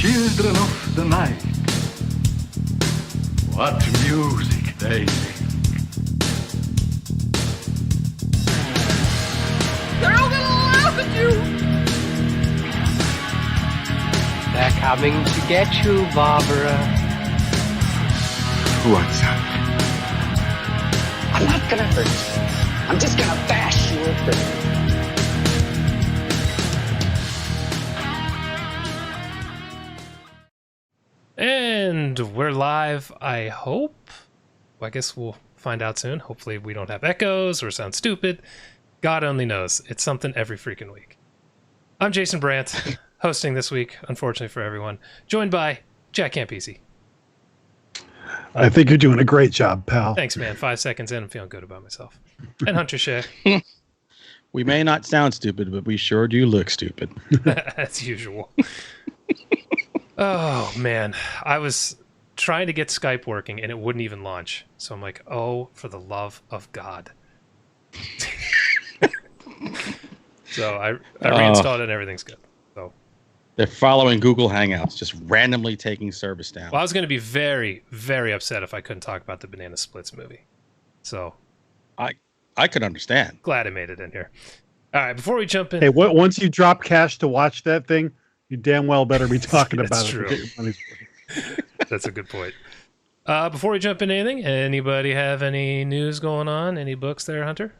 children of the night, what music they make. They're all gonna laugh at you! They're coming to get you, Barbara. What's up? I'm not gonna hurt you. I'm just gonna bash you a bit. And we're live, I hope. Well, I guess we'll find out soon. Hopefully we don't have echoes or sound stupid. God only knows. It's something every freaking week. I'm Jason Brant, hosting this week, unfortunately for everyone. Joined by Jack Campisi. I think you're doing a great job, pal. Thanks, man. 5 seconds in, I'm feeling good about myself. And Hunter Shea. We may not sound stupid, but we sure do look stupid. As usual. Oh, man. I was trying to get Skype working, and it wouldn't even launch. So I'm like, oh, for the love of God. So I reinstalled it, and everything's good. So they're following Google Hangouts, just randomly taking service down. Well, I was going to be very, very upset if I couldn't talk about the Banana Splits movie. So I could understand. Glad I made it in here. All right, before we jump in. Hey, once you drop cash to watch that thing, you damn well better be talking about true. it. That's a good point. Before we jump into anything, anybody have any news going on? Any books there, Hunter?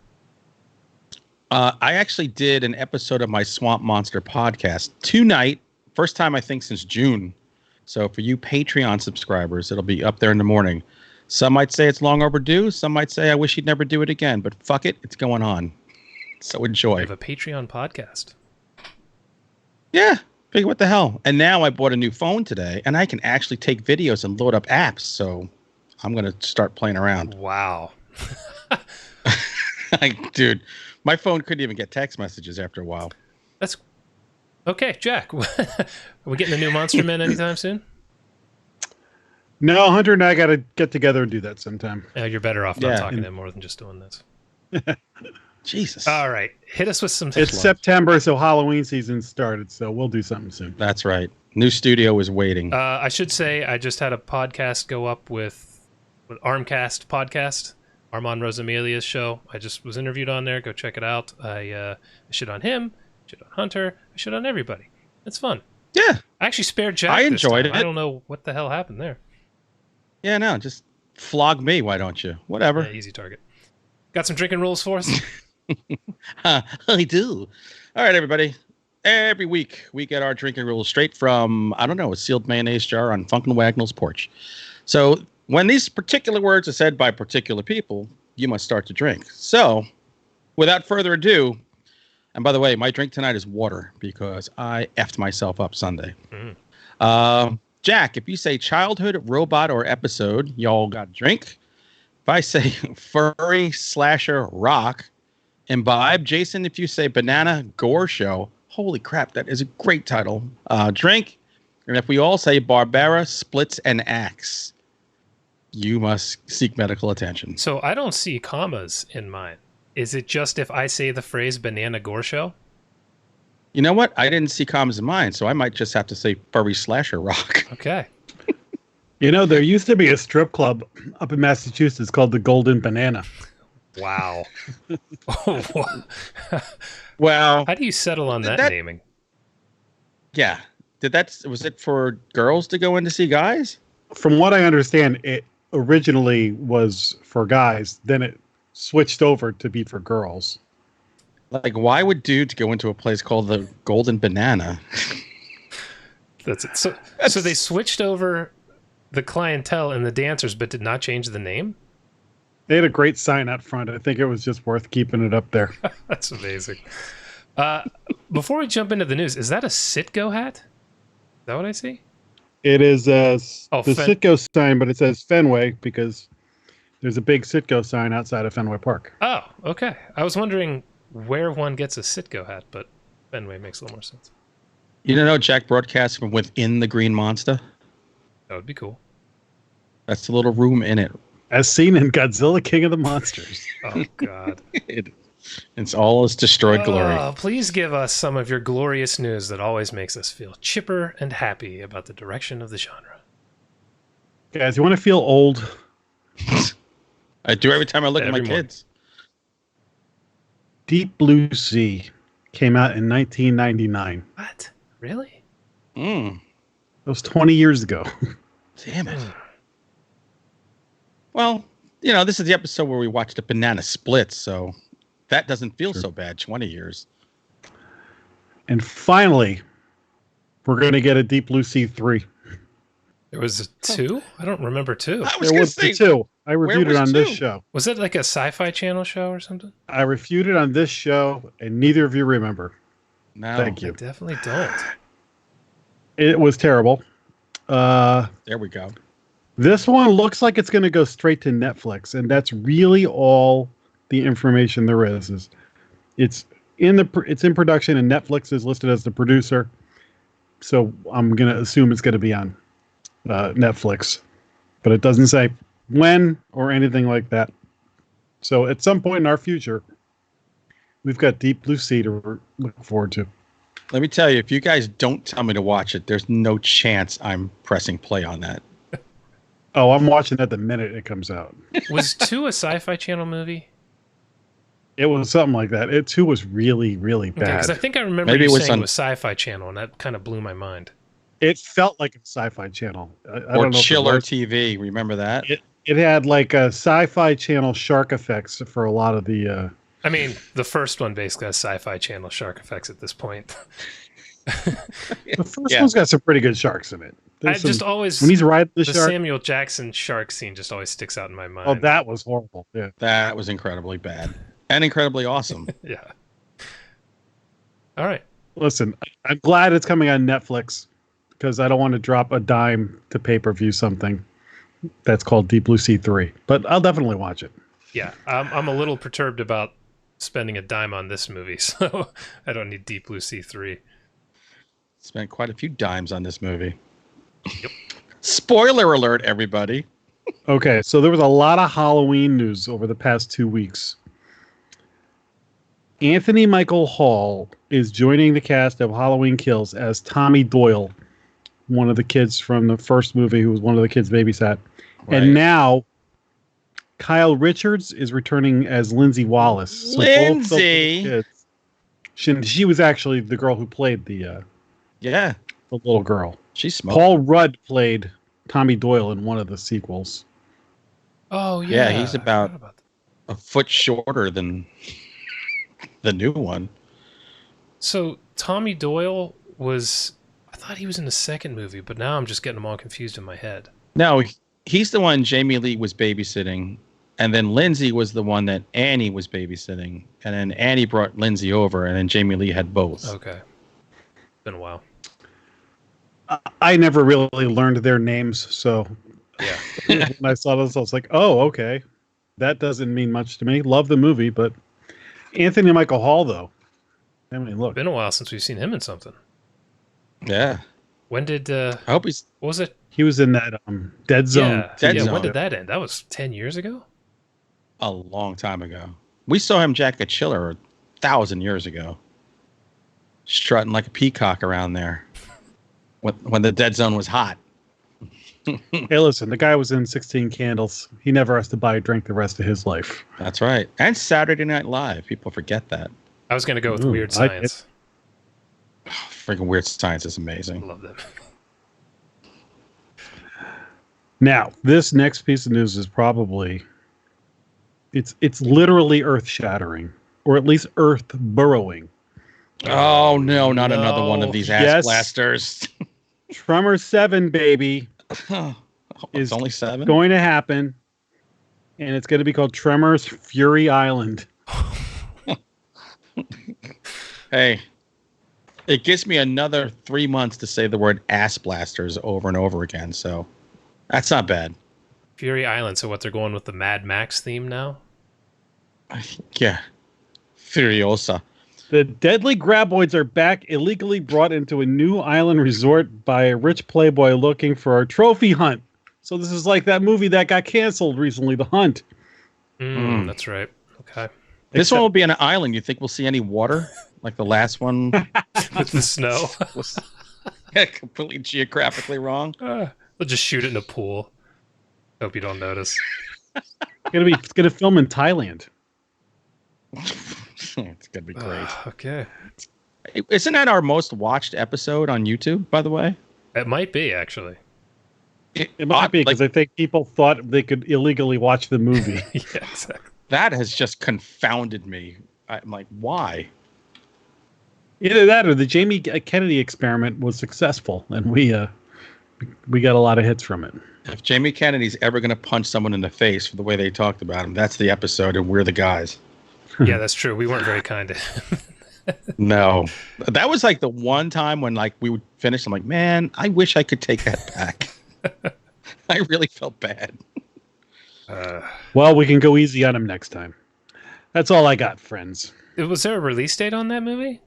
I actually did an episode of my Swamp Monster podcast tonight. First time, I think, since June. So for you Patreon subscribers, it'll be up there in the morning. Some might say it's long overdue. Some might say I wish he'd never do it again. But fuck it, it's going on. So enjoy. We have a Patreon podcast. Yeah. Figure what the hell. And now I bought a new phone today, and I can actually take videos and load up apps. So I'm going to start playing around. Wow. Dude, my phone couldn't even get text messages after a while. That's okay, Jack. Are we getting a new Monster Man anytime soon? No, Hunter and I got to get together and do that sometime. You're better off not talking to him more than just doing this. Jesus. All right. Hit us with some... It's September, so Halloween season started, so we'll do something soon. That's right. New studio is waiting. I should say I just had a podcast go up with Armcast podcast, Armand Rosamelia's show. I just was interviewed on there. Go check it out. I shit on him, shit on Hunter, I shit on everybody. It's fun. Yeah. I actually spared Jack. I enjoyed it. I don't know what the hell happened there. Yeah, no, just flog me, why don't you? Whatever. Yeah, easy target. Got some drinking rules for us? I do. All right, everybody. Every week we get our drinking rules straight from, I don't know, a sealed mayonnaise jar on Funkin' Wagnall's porch. So when these particular words are said by particular people, you must start to drink. So without further ado, and by the way, my drink tonight is water because I effed myself up Sunday. Jack, if you say childhood, robot, or episode, y'all got a drink. If I say furry, slasher, rock, imbibe. Jason, if you say banana, gore show, holy crap, that is a great title. Drink. And if we all say Barbara, splits, and axe, you must seek medical attention. So I don't see commas in mine. Is it just if I say the phrase banana gore show? You know what? I didn't see commas in mine, so I might just have to say furry, slasher, rock. Okay. You know, there used to be a strip club up in Massachusetts called the Golden Banana. Wow. Well, how do you settle on that naming? Yeah. Was it for girls to go in to see guys? From what I understand, it originally was for guys. Then it switched over to be for girls. Like, why would dudes go into a place called the Golden Banana? That's it. So they switched over the clientele and the dancers, but did not change the name? They had a great sign out front. I think it was just worth keeping it up there. That's amazing. Before we jump into the news, is that a Citgo hat? Is that what I see? It is the Citgo sign, but it says Fenway because there's a big Citgo sign outside of Fenway Park. Oh, okay. I was wondering where one gets a Citgo hat, but Fenway makes a little more sense. You don't know Jack broadcasts from within the Green Monster? That would be cool. That's the little room in it. As seen in Godzilla King of the Monsters. Oh, God. It's all its destroyed glory. Please give us some of your glorious news that always makes us feel chipper and happy about the direction of the genre. Guys, you want to feel old? I do every time I look at my kids. Deep Blue Sea came out in 1999. What? Really? That was 20 years ago. Damn it. Well, this is the episode where we watched the Banana Split, so that doesn't feel so bad. 20 years. And finally, we're going to get a Deep Blue Sea 3. There was a 2? I don't remember 2. There was the 2. I reviewed it on this show. Was it like a Sci-Fi Channel show or something? I reviewed it on this show, and neither of you remember. No. Thank you. I definitely don't. It was terrible. There we go. This one looks like it's going to go straight to Netflix, and that's really all the information there is. It's in production, and Netflix is listed as the producer. So I'm going to assume it's going to be on Netflix, but it doesn't say when or anything like that. So at some point in our future, we've got Deep Blue Sea to look forward to. Let me tell you, if you guys don't tell me to watch it, there's no chance I'm pressing play on that. Oh, I'm watching that the minute it comes out. Was 2 a Sci-Fi Channel movie? It was something like that. 2 was really, really bad. Because I think I remember you saying it was Sci-Fi Channel, and that kind of blew my mind. It felt like a Sci-Fi Channel. I or don't know Chiller TV. Remember that? It had like a Sci-Fi Channel shark effects for a lot of the... I mean, the first one basically has Sci-Fi Channel shark effects at this point. The first one's got some pretty good sharks in it. When he's riding the shark, Samuel Jackson shark scene just always sticks out in my mind. Oh, that was horrible. Yeah, that was incredibly bad and incredibly awesome. Yeah. All right. Listen, I'm glad it's coming on Netflix because I don't want to drop a dime to pay-per-view something that's called Deep Blue Sea 3. But I'll definitely watch it. Yeah, I'm a little perturbed about spending a dime on this movie, so I don't need Deep Blue Sea 3. Spent quite a few dimes on this movie. Yep. Spoiler alert, everybody. Okay, so there was a lot of Halloween news over the past 2 weeks. Anthony Michael Hall is joining the cast of Halloween Kills as Tommy Doyle, one of the kids from the first movie who was one of the kids babysat. Right. And now Kyle Richards is returning as Lindsay Wallace. So Lindsay! She was actually the girl who played the little girl. She's smoked. Paul Rudd played Tommy Doyle in one of the sequels. Oh, yeah. Yeah, he's about a foot shorter than the new one. So Tommy Doyle I thought he was in the second movie, but now I'm just getting them all confused in my head. No, he's the one Jamie Lee was babysitting, and then Lindsay was the one that Annie was babysitting, and then Annie brought Lindsay over, and then Jamie Lee had both. Okay. Been a while. I never really learned their names, so yeah. When I saw this, I was like, oh, okay. That doesn't mean much to me. Love the movie, but Anthony Michael Hall, though. I mean, look. Been a while since we've seen him in something. Yeah. When did... I hope he's... What was it? He was in that Dead Zone. Dead Zone. When did that end? That was 10 years ago? A long time ago. We saw him jack a chiller 1,000 years ago. Strutting like a peacock around there. When the Dead Zone was hot. Hey, listen, the guy was in 16 Candles. He never has to buy a drink the rest of his life. That's right. And Saturday Night Live. People forget that. I was going to go with Weird Science. Freaking Weird Science is amazing. I love them. Now, this next piece of news is probably... It's literally earth-shattering. Or at least earth-burrowing. Oh, no, not another one of these ass blasters. Tremor 7, baby. It's only 7? Going to happen. And it's going to be called Tremors Fury Island. Hey, it gives me another 3 months to say the word ass blasters over and over again, so that's not bad. Fury Island, so what, they're going with the Mad Max theme now? Yeah. Furiosa. The deadly graboids are back, illegally brought into a new island resort by a rich playboy looking for a trophy hunt. So this is like that movie that got canceled recently, The Hunt. That's right. Okay. This one will be on an island. You think we'll see any water like the last one? With the snow. Was completely geographically wrong. They'll just shoot it in a pool. Hope you don't notice. It's gonna film in Thailand. It's gonna be great. Okay. Isn't that our most watched episode on YouTube, by the way? It might be, actually. It might be because I think people thought they could illegally watch the movie. Yeah, exactly. That has just confounded me. I'm like, why? Either that or the Jamie Kennedy experiment was successful, and we got a lot of hits from it. If Jamie Kennedy's ever going to punch someone in the face for the way they talked about him, that's the episode, and we're the guys. Yeah, that's true. We weren't very kind to him. No. That was like the one time when like we would finish. I'm like, man, I wish I could take that back. I really felt bad. Well, we can go easy on him next time. That's all I got, friends. Was there a release date on that movie?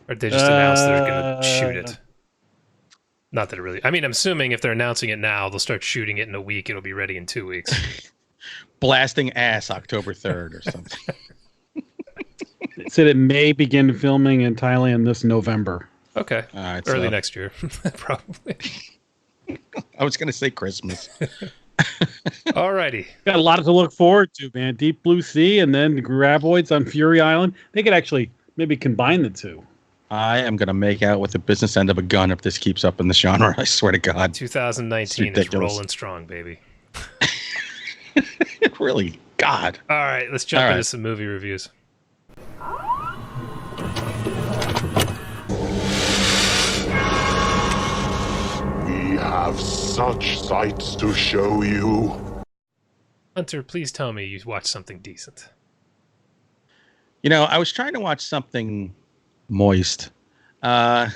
Or did they just announce they're going to shoot it? Not that it really... I mean, I'm assuming if they're announcing it now, they'll start shooting it in a week. It'll be ready in 2 weeks. Blasting ass October 3rd or something. It said it may begin filming in Thailand this November. Okay. All right, Early next year, probably. I was going to say Christmas. Alrighty. Got a lot to look forward to, man. Deep Blue Sea and then the Graboids on Fury Island. They could actually maybe combine the two. I am going to make out with the business end of a gun if this keeps up in the genre. I swear to God. 2019 is rolling strong, baby. Really, God. All right, let's jump into some movie reviews. We have such sights to show you. Hunter, please tell me you watched something decent. You know, I was trying to watch something moist. That's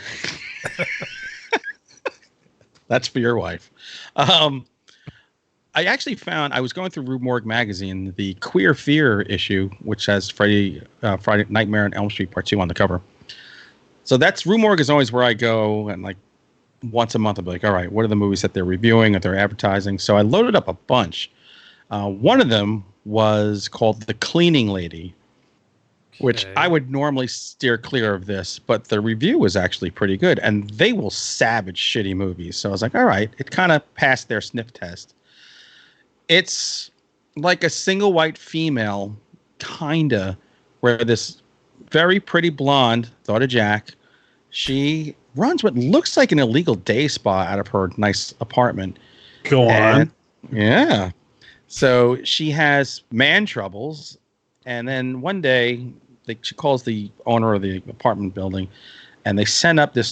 for your wife. I actually found, I was going through Rue Morgue magazine, the Queer Fear issue, which has Friday Nightmare on Elm Street Part 2 on the cover. So that's, Rue Morgue is always where I go, and like once a month I'll be like, all right, what are the movies that they're reviewing, that they're advertising? So I loaded up a bunch. One of them was called The Cleaning Lady, which I would normally steer clear of this, but the review was actually pretty good, and they will savage shitty movies. So I was like, all right, it kind of passed their sniff test. It's like a single white female, kinda, where this very pretty blonde, daughter Jack, she runs what looks like an illegal day spa out of her nice apartment. Go on. Yeah. So she has man troubles, and then one day she calls the owner of the apartment building, and they send up this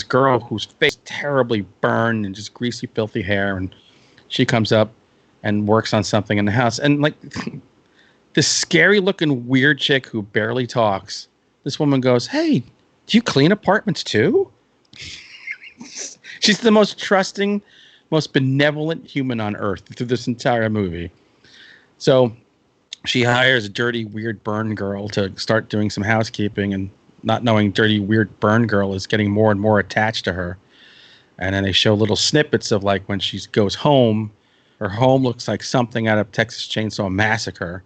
girl whose face terribly burned and just greasy, filthy hair, and she comes up and works on something in the house. And like this scary looking weird chick who barely talks, this woman goes, "Hey, do you clean apartments too?" She's the most trusting, most benevolent human on earth through this entire movie. So she hires a dirty, weird burn girl to start doing some housekeeping, and not knowing dirty, weird burn girl is getting more and more attached to her. And then they show little snippets of like when she goes home, her home looks like something out of Texas Chainsaw Massacre.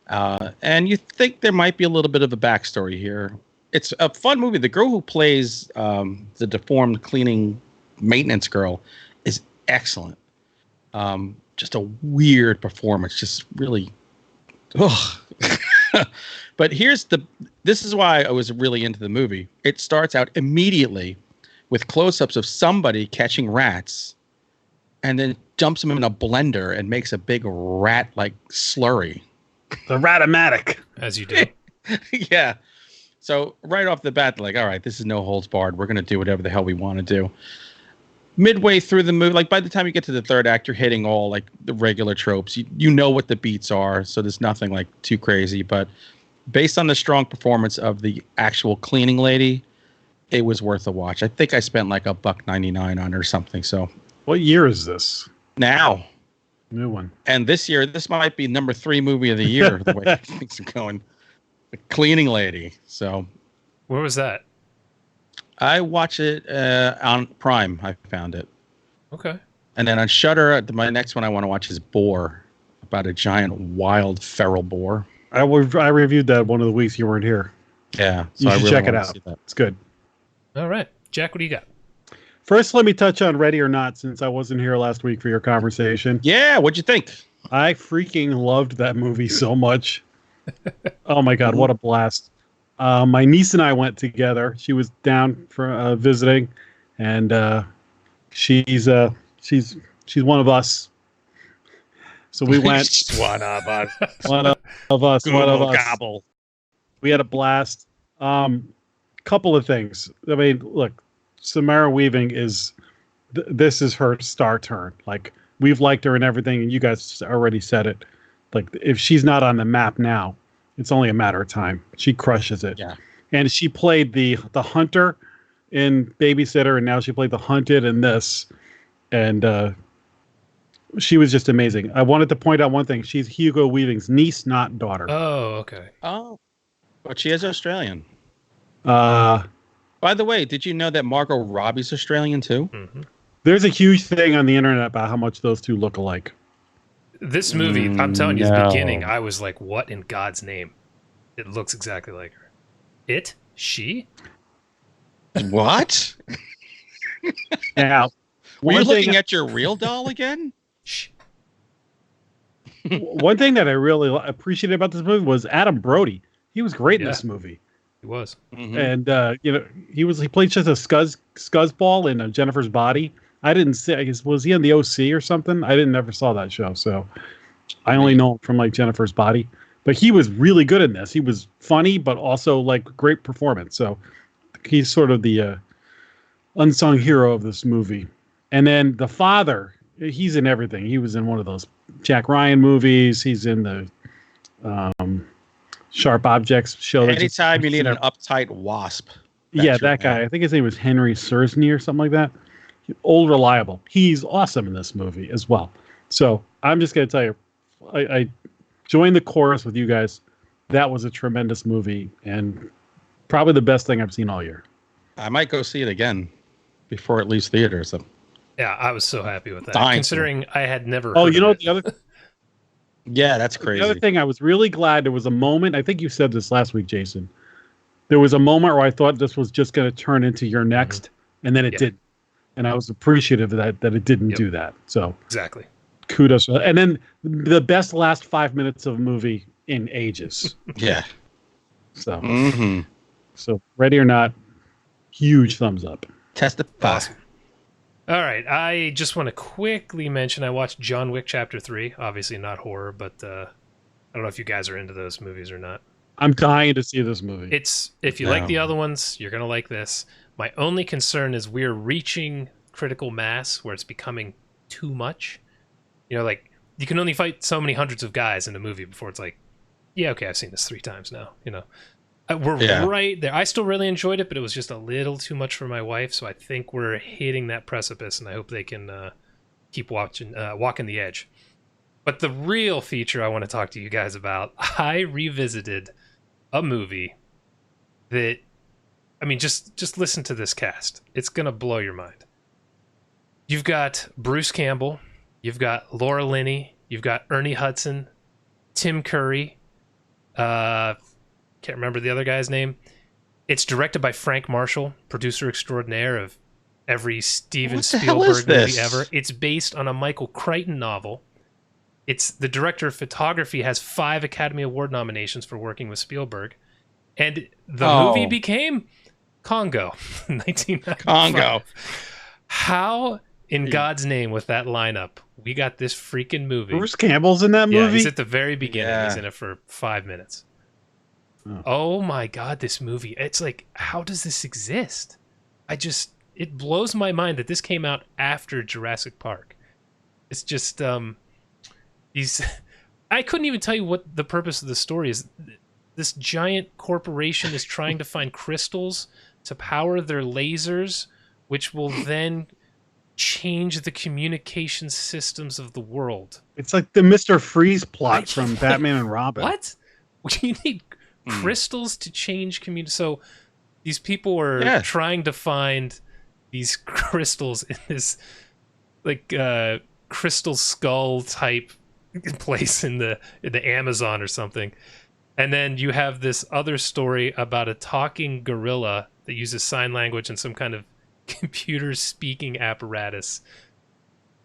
And you think there might be a little bit of a backstory here. It's a fun movie. The girl who plays the deformed cleaning maintenance girl is excellent. Just a weird performance. Just really... Ugh. But this is why I was really into the movie. It starts out immediately with close-ups of somebody catching rats, and then dumps them in a blender and makes a big rat-like slurry. The Ratomatic. As you do. Yeah. So right off the bat, like, all right, this is no holds barred. We're going to do whatever the hell we want to do. Midway through the movie, like by the time you get to the third act, you're hitting all like the regular tropes. You know what the beats are, so there's nothing like too crazy. But based on the strong performance of the actual cleaning lady, it was worth a watch. I think I spent like $1.99 on it or something. So what year is this? Now. New one. And this year, this might be number 3 movie of the year, the way things are going. The Cleaning Lady. So, where was that? I watch it on Prime. I found it. Okay. And then on Shudder, my next one I want to watch is Boar, about a giant, wild, feral boar. I reviewed that one of the weeks you weren't here. Yeah, You should really check it wanna out. see that. It's good. All right, Jack, what do you got? First, let me touch on Ready or Not since I wasn't here last week for your conversation. Yeah, what'd you think? I freaking loved that movie so much. Oh my God, what a blast. My niece and I went together. She was down for visiting, and she's one of us. So we went. One of us. One of us. One of us. Gobble. We had a blast. Couple of things. I mean, look, Samara Weaving this is her star turn. Like, we've liked her and everything, and you guys already said it. Like, if she's not on the map now, it's only a matter of time. She crushes it. Yeah. And she played the hunter in Babysitter, and now she played the hunted in this. And she was just amazing. I wanted to point out one thing. She's Hugo Weaving's niece, not daughter. Oh, okay. Oh, but she is Australian. Uh, By the way, did you know that Margot Robbie's Australian too? Mm-hmm. There's a huge thing on the internet about how much those two look alike. This movie, I'm telling you, the No. beginning, I was like, what in God's name? It looks exactly like her. It? She? What? Now, Were you one thing- looking at your real doll again? Shh. one thing that I really appreciated about this movie was Adam Brody. He was great in Yeah. this movie. It was. Mhm. And he played just a scuzzball in Jennifer's Body. I didn't see. I guess, was he on the OC or something? I never saw that show, so I only know him from like Jennifer's Body. But he was really good in this. He was funny, but also like great performance. So he's sort of the unsung hero of this movie. And then the father, he's in everything. He was in one of those Jack Ryan movies. He's in the Sharp Objects show. Anytime you need an uptight wasp. that's Yeah, your that guy. man. I think his name was Henry Sursney or something like that. Old Reliable. He's awesome in this movie as well. So I'm just going to tell you, I joined the chorus with you guys. That was a tremendous movie and probably the best thing I've seen all year. I might go see it again before it leaves theaters. So. Yeah, I was so happy with that. Dying. Considering I had never Oh, heard you know of what it. the other Yeah, that's The crazy. other thing, I was really glad there was a moment. I think you said this last week, Jason. There was a moment where I thought this was just going to turn into Your Next, and then it Yeah. didn't. And I was appreciative of that it didn't Yep. do that. So Exactly. kudos. And then the best last 5 minutes of a movie in ages. Yeah. So, Mm-hmm. so Ready or Not, huge thumbs up. Testify. Awesome. All right. I just want to quickly mention I watched John Wick Chapter 3. Obviously not horror, but I don't know if you guys are into those movies or not. I'm dying to see this movie. It's if you No. like the other ones, you're gonna like this. My only concern is we're reaching critical mass where it's becoming too much. You know, like you can only fight so many hundreds of guys in a movie before it's like, yeah, okay, I've seen this 3 times now. You know, we're Yeah. right there. I still really enjoyed it, but it was just a little too much for my wife. So I think we're hitting that precipice, and I hope they can keep walking the edge. But the real feature I want to talk to you guys about, I revisited a movie that, I mean, just listen to this cast. It's going to blow your mind. You've got Bruce Campbell. You've got Laura Linney. You've got Ernie Hudson, Tim Curry. Can't remember the other guy's name. It's directed by Frank Marshall, producer extraordinaire of every Steven What the hell is Spielberg movie this? ever. It's based on a Michael Crichton novel. It's the director of photography, has 5 Academy Award nominations for working with Spielberg. And the movie became Congo, 1995. Congo. How in God's name with that lineup, we got this freaking movie. Bruce Campbell's in that Yeah, movie? he's at the very beginning. Yeah. He's in it for 5 minutes. Oh. Oh my God, this movie. It's like, how does this exist? It blows my mind that this came out after Jurassic Park. It's just, I couldn't even tell you what the purpose of the story is. This giant corporation is trying to find crystals to power their lasers, which will then change the communication systems of the world. It's like the Mr. Freeze plot from Batman and Robin. What? You need crystals to change community. So these people are trying to find these crystals in this like crystal skull type place in the Amazon or something. And then you have this other story about a talking gorilla that uses sign language and some kind of computer speaking apparatus.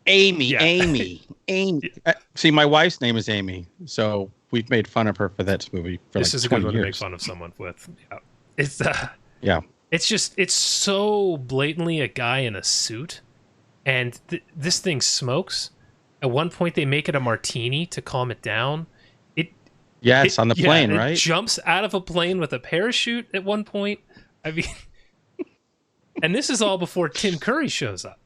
Amy. See, my wife's name is Amy, so we've made fun of her for that movie for this like is a 20 good one years. to make fun of someone with. Yeah. It's so blatantly a guy in a suit, and this thing smokes. At one point, they make it a martini to calm it down. On the plane, right? It jumps out of a plane with a parachute at one point. I mean, and this is all before Tim Curry shows up.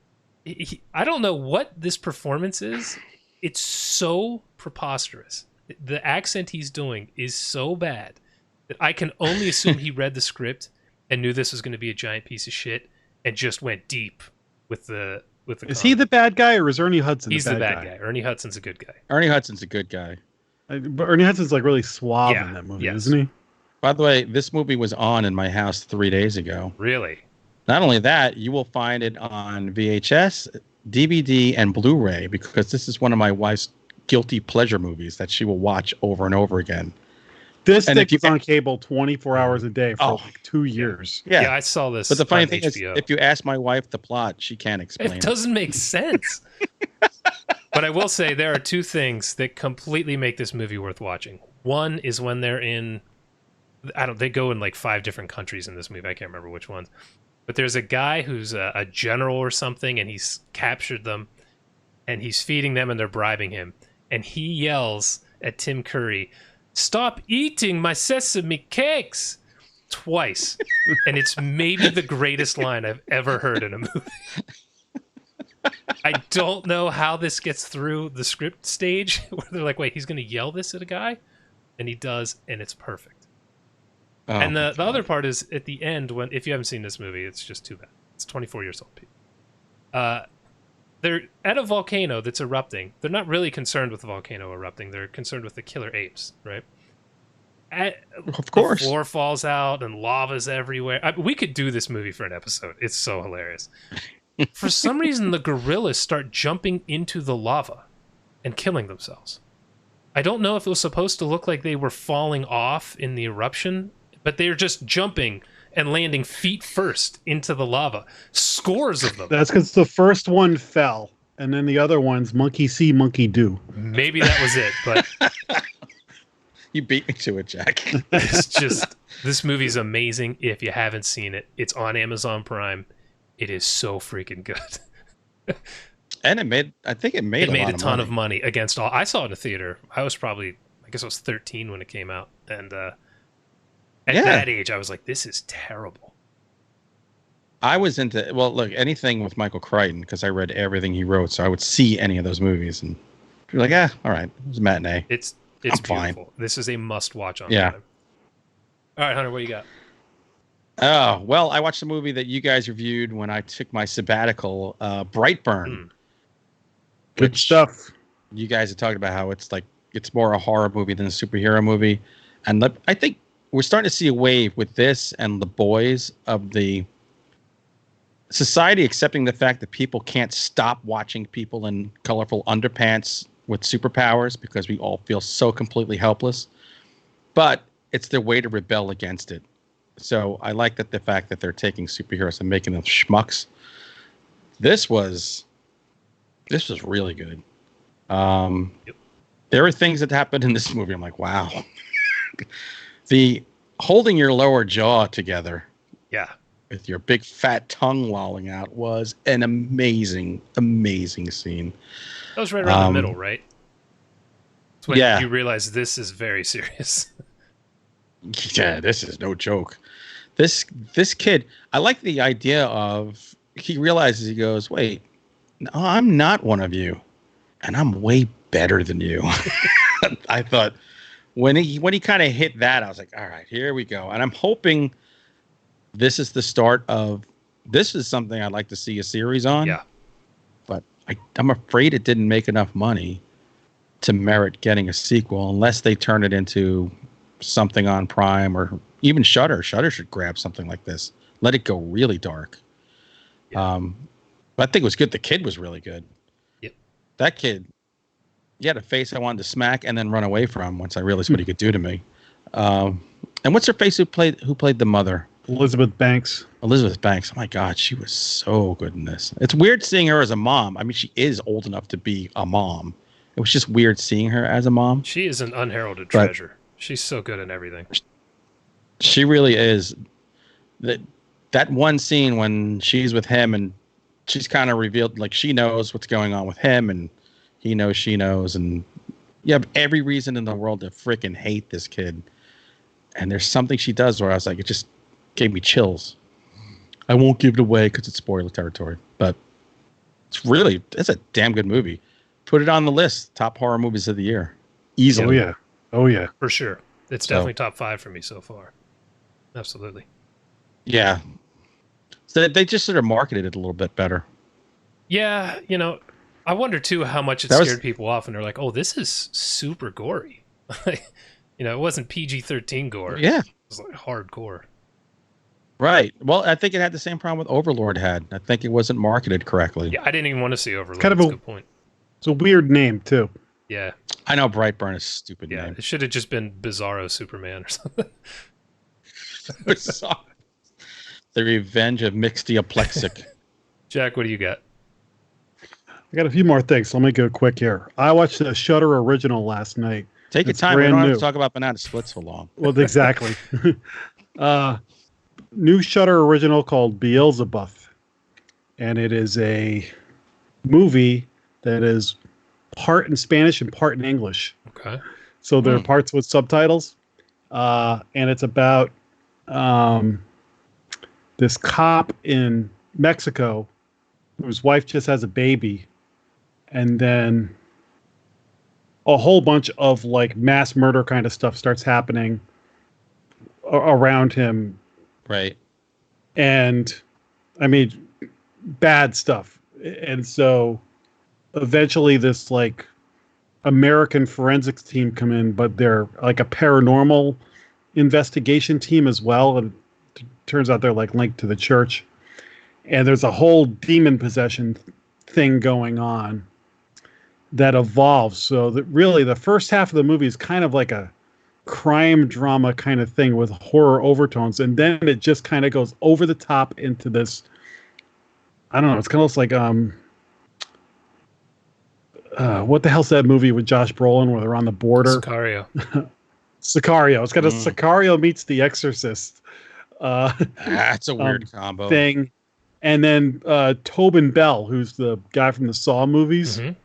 I don't know what this performance is. It's so preposterous. The accent he's doing is so bad that I can only assume he read the script and knew this was going to be a giant piece of shit and just went deep with the. Is he the bad guy or is Ernie Hudson He's the bad guy? Ernie Hudson's a good guy. Ernie Hudson's a good guy. But Ernie Hudson's like really suave in that movie, isn't he? By the way, this movie was on in my house 3 days ago. Really? Not only that, you will find it on VHS, DVD, and Blu-ray because this is one of my wife's guilty pleasure movies that she will watch over and over again. This thing was on cable 24 hours a day for like 2 years. Yeah, I saw this. But the funny thing HBO. is, if you ask my wife the plot, she can't explain it. It doesn't make sense. But I will say there are two things that completely make this movie worth watching. One is when they're in, they go in like 5 different countries in this movie. I can't remember which ones. But there's a guy who's a general or something, and he's captured them, and he's feeding them, and they're bribing him. And he yells at Tim Curry, "Stop eating my sesame cakes!" twice. And it's maybe the greatest line I've ever heard in a movie. I don't know how this gets through the script stage where they're like, wait, he's going to yell this at a guy? And he does, and it's perfect. Oh, and the other part is at the end, when if you haven't seen this movie, it's just too bad. It's 24 years old, people. They're at a volcano that's erupting. They're not really concerned with the volcano erupting. They're concerned with the killer apes, right? Of course. The floor falls out and lava's everywhere. We could do this movie for an episode. It's so hilarious. For some reason, the gorillas start jumping into the lava and killing themselves. I don't know if it was supposed to look like they were falling off in the eruption, but they're just jumping and landing feet first into the lava. Scores of them. That's because the first one fell, and then the other one's monkey see, monkey do. Maybe that was it, but... You beat me to it, Jack. It's just... This movie's amazing. If you haven't seen it, it's on Amazon Prime. It is so freaking good. And it made a ton of money against all. I saw it in a theater. I was probably, I guess I was 13 when it came out. And at that age, I was like, this is terrible. I was into, well, look, anything with Michael Crichton, because I read everything he wrote. So I would see any of those movies and be like, all right, it was a matinee. It's beautiful. Fine. This is a must watch on time. All right, Hunter, what do you got? Oh, well, I watched a movie that you guys reviewed when I took my sabbatical, Brightburn. Good stuff. You guys are talking about how it's more a horror movie than a superhero movie. And I think we're starting to see a wave with this and The Boys of the society accepting the fact that people can't stop watching people in colorful underpants with superpowers because we all feel so completely helpless. But it's their way to rebel against it. So I like the fact that they're taking superheroes and making them schmucks. This was really good. There are things that happened in this movie. I'm like, wow. The holding your lower jaw together. Yeah. With your big fat tongue lolling out was an amazing, amazing scene. That was right around the middle, right? It's when you realize this is very serious. Yeah, this is no joke. This kid, I like the idea of, he realizes, he goes, wait, no, I'm not one of you, and I'm way better than you. I thought when he kind of hit that, I was like, all right, here we go. And I'm hoping this is the start of, this is something I'd like to see a series on. Yeah. But I'm afraid it didn't make enough money to merit getting a sequel unless they turn it into something on Prime or even Shudder. Shudder should grab something like this. Let it go really dark. Yeah. But I think it was good. The kid was really good. Yep. That kid, he had a face I wanted to smack and then run away from once I realized what he could do to me. And what's her face who played the mother? Elizabeth Banks. Elizabeth Banks. Oh my God, she was so good in this. It's weird seeing her as a mom. I mean, she is old enough to be a mom. It was just weird seeing her as a mom. She is an unheralded treasure. She's so good in everything. She really is. That one scene when she's with him and she's kind of revealed, like, she knows what's going on with him and he knows she knows, and you have every reason in the world to freaking hate this kid. And there's something she does where I was like, it just gave me chills. I won't give it away because it's spoiler territory, but it's a damn good movie. Put it on the list, top horror movies of the year, easily. Oh yeah, for sure. It's definitely top 5 for me so far. Absolutely. Yeah. So they just sort of marketed it a little bit better. Yeah, I wonder too how much it scared people off, and they're like, "Oh, this is super gory." It wasn't PG-13 gore. Yeah, it was like hardcore. Right. Well, I think it had the same problem with Overlord had. I think it wasn't marketed correctly. Yeah, I didn't even want to see Overlord. Kind of That's a good point. It's a weird name too. Yeah. I know Brightburn is a stupid name. It should have just been Bizarro Superman or something. The Revenge of Mixtiaplexic. Jack, what do you got? I got a few more things, so let me go quick here. I watched the Shudder original last night. Take your time. We don't have to talk about Banana Split so long. Well, exactly. New Shudder original called Beelzebub. And it is a movie that is part in Spanish and part in English. Okay. So there are parts with subtitles. And it's about this cop in Mexico whose wife just has a baby. And then a whole bunch of like mass murder kind of stuff starts happening around him. Right. And I mean, bad stuff. And so eventually this like American forensics team come in, but they're like a paranormal investigation team as well. And it turns out they're like linked to the church. And there's a whole demon possession thing going on that evolves. So that really the first half of the movie is kind of like a crime drama kind of thing with horror overtones. And then it just kind of goes over the top into this, I don't know, it's kind of like, what the hell's that movie with Josh Brolin where they're on the border? Sicario. Sicario. It's got a Sicario meets The Exorcist. That's a weird combo. Thing. And then Tobin Bell, who's the guy from the Saw movies. Mm-hmm.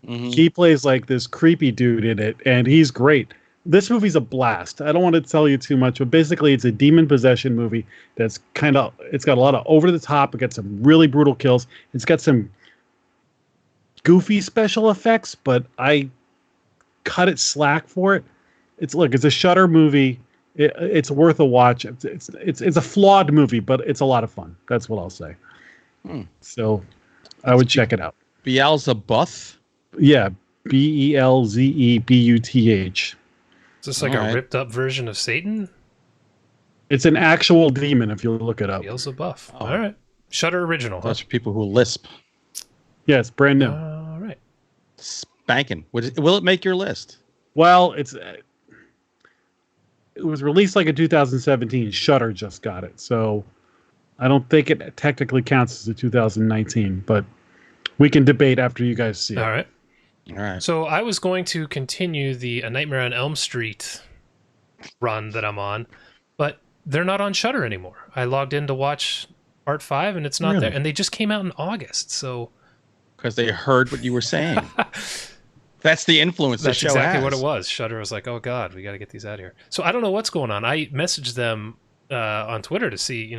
Mm-hmm. He plays like this creepy dude in it, and he's great. This movie's a blast. I don't want to tell you too much, but basically it's a demon possession movie that's it's got a lot of over the top. It got some really brutal kills. It's got some goofy special effects, but I cut it slack for it. It's a Shudder movie. It's worth a watch. It's a flawed movie, but it's a lot of fun. That's what I'll say. So I would check it out. Beelzebub? Yeah, Belzebuth. Is this like a ripped up version of Satan? It's an actual demon if you look it up. Beelzebub. All right. Shudder original. That's for people who lisp. Yeah, it's brand new. All right. Spanking. Will it make your list? Well, it was released like in 2017. Shudder just got it, so I don't think it technically counts as a 2019. But we can debate after you guys see it. All right. All right. So I was going to continue the A Nightmare on Elm Street run that I'm on, but they're not on Shudder anymore. I logged in to watch Part 5, and it's not there. And they just came out in August, so... Because they heard what you were saying. That's the influence the show exactly has. what it was. Shudder was like, oh, God, we got to get these out of here. So I don't know what's going on. I messaged them on Twitter to see,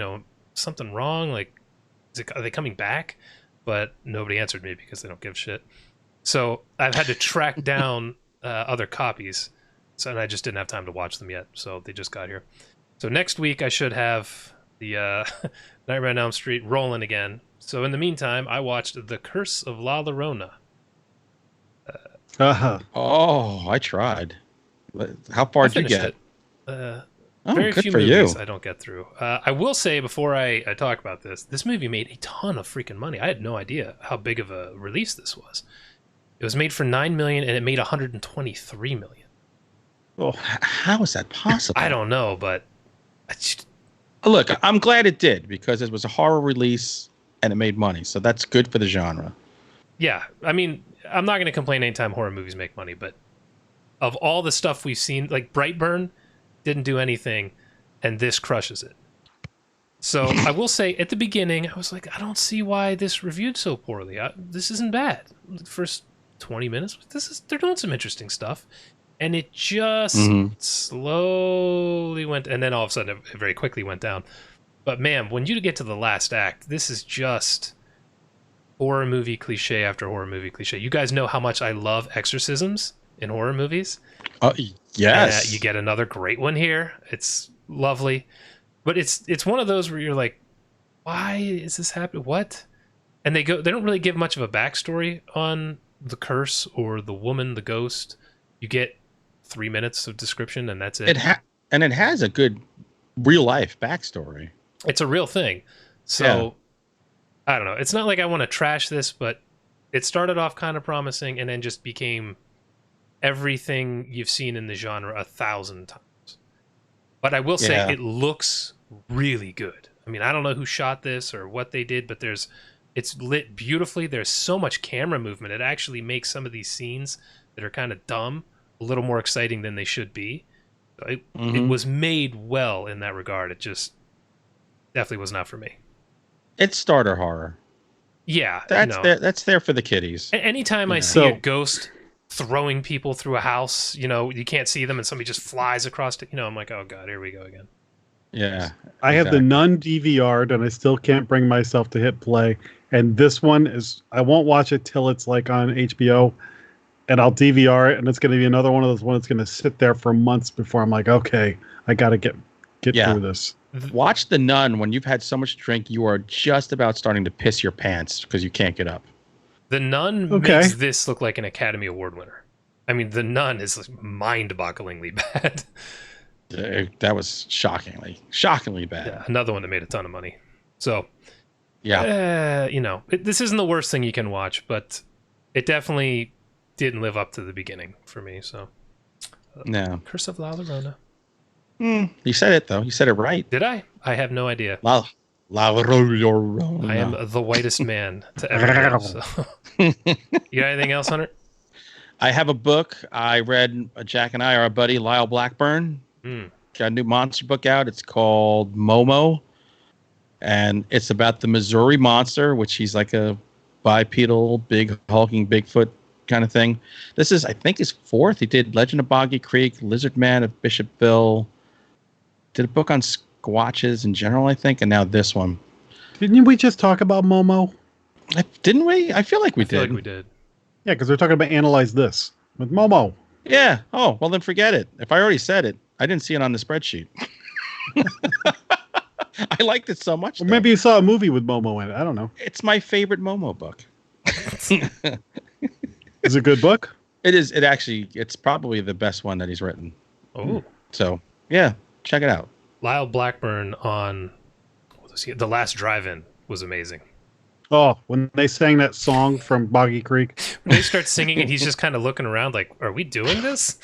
something wrong. Like, are they coming back? But nobody answered me because they don't give shit. So I've had to track down other copies, and I just didn't have time to watch them yet. So they just got here. So next week I should have the Nightmare on Elm Street rolling again. So in the meantime, I watched The Curse of La Llorona. Oh, I tried. How far did you get? Very good few for movies you. I don't get through. I will say before I talk about this movie made a ton of freaking money. I had no idea how big of a release this was. It was made for $9 million and it made $123 million. Oh, How is that possible? I don't know, but Look, I'm glad it did because it was a horror release and it made money. So that's good for the genre. yeah, I mean, I'm not going to complain anytime horror movies make money, but of all the stuff we've seen, like Brightburn didn't do anything, and this crushes it. So I will say, at the beginning, I was like, I don't see why this reviewed so poorly. This isn't bad. The first 20 minutes, they're doing some interesting stuff, and it just slowly went, and then all of a sudden, it very quickly went down. But man, when you get to the last act, this is just horror movie cliche after horror movie cliche. You guys know how much I love exorcisms in horror movies. Yes. You get another great one here. It's lovely. But it's one of those where you're like, why is this happening? What? And they don't really give much of a backstory on the curse or the woman, the ghost. You get 3 minutes of description and that's it. And it has a good real life backstory. It's a real thing. So I don't know. It's not like I want to trash this, but it started off kind of promising and then just became everything you've seen in the genre 1,000 times. But I will say it looks really good. I mean, I don't know who shot this or what they did, but it's lit beautifully. There's so much camera movement. It actually makes some of these scenes that are kind of dumb a little more exciting than they should be. It was made well in that regard. It just definitely was not for me. It's starter horror. Yeah. That's there for the kiddies. Anytime I see a ghost throwing people through a house, you can't see them and somebody just flies across it, I'm like, oh God, here we go again. Yeah. I have the Nun DVR'd and I still can't bring myself to hit play. And this one I won't watch it till it's like on HBO and I'll DVR it. And it's going to be another one of those ones that's going to sit there for months before I'm like, okay, I got to get through this. Watch The Nun when you've had so much to drink, you are just about starting to piss your pants because you can't get up. The Nun makes this look like an Academy Award winner. I mean, The Nun is like mind-bogglingly bad. That was shockingly bad. Yeah, another one that made a ton of money. So, yeah, this isn't the worst thing you can watch, but it definitely didn't live up to the beginning for me. So, no. Curse of La Llorona. You said it though. You said it right. Did I? I have no idea. La Llorona. I am the whitest man to ever live. So. You got anything else, Hunter? I have a book. I read. Jack and I, our buddy Lyle Blackburn, got a new monster book out. It's called Momo, and it's about the Missouri Monster, which he's like a bipedal, big hulking Bigfoot kind of thing. This is, I think, his fourth. He did Legend of Boggy Creek, Lizard Man of Bishopville. Did a book on Squatches in general, I think, and now this one. Didn't we just talk about Momo? Didn't we? I feel like we did. We did. Yeah, because we're talking about Analyze This with Momo. Yeah. Oh, well, then forget it. If I already said it, I didn't see it on the spreadsheet. I liked it so much. Or maybe you saw a movie with Momo in it. I don't know. It's my favorite Momo book. Is it a good book? It is. It's probably the best one that he's written. Oh. So, yeah, check it out. Lyle Blackburn on The Last Drive-In was amazing. Oh, when they sang that song from Boggy Creek. When they start singing and he's just kind of looking around like, are we doing this?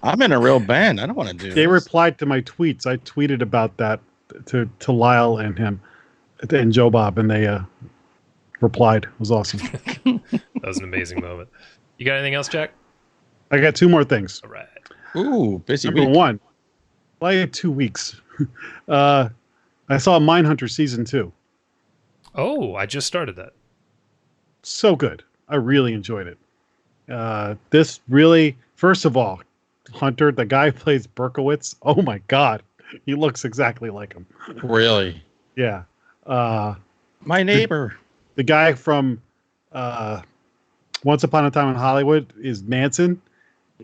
I'm in a real band. I don't want to do They this. replied to my tweets. I tweeted about that to Lyle and him and Joe Bob, and they replied. It was awesome. That was an amazing moment. You got anything else, Jack? I got two more things. All right. Ooh, busy Number week. one, well, I had 2 weeks. I saw Mindhunter Season 2. Oh, I just started that. So good. I really enjoyed it. This really, first of all, Hunter, the guy who plays Berkowitz, oh my God, he looks exactly like him. Really? Yeah. My neighbor. The guy from Once Upon a Time in Hollywood is Manson.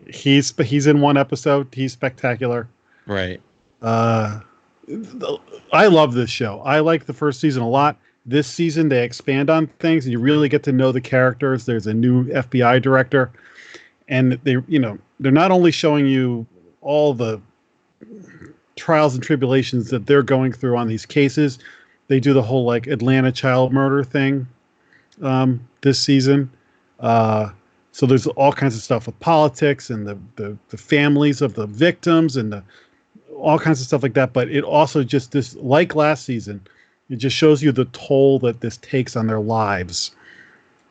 He's in one episode. He's spectacular. Right. I love this show. I like the first season a lot. This season they expand on things and you really get to know the characters. There's a new FBI director, and they're not only showing you all the trials and tribulations that they're going through on these cases. They do the whole like Atlanta child murder thing this season. So there's all kinds of stuff with politics and the families of the victims and all kinds of stuff like that. But it also just this, like last season, it just shows you the toll that this takes on their lives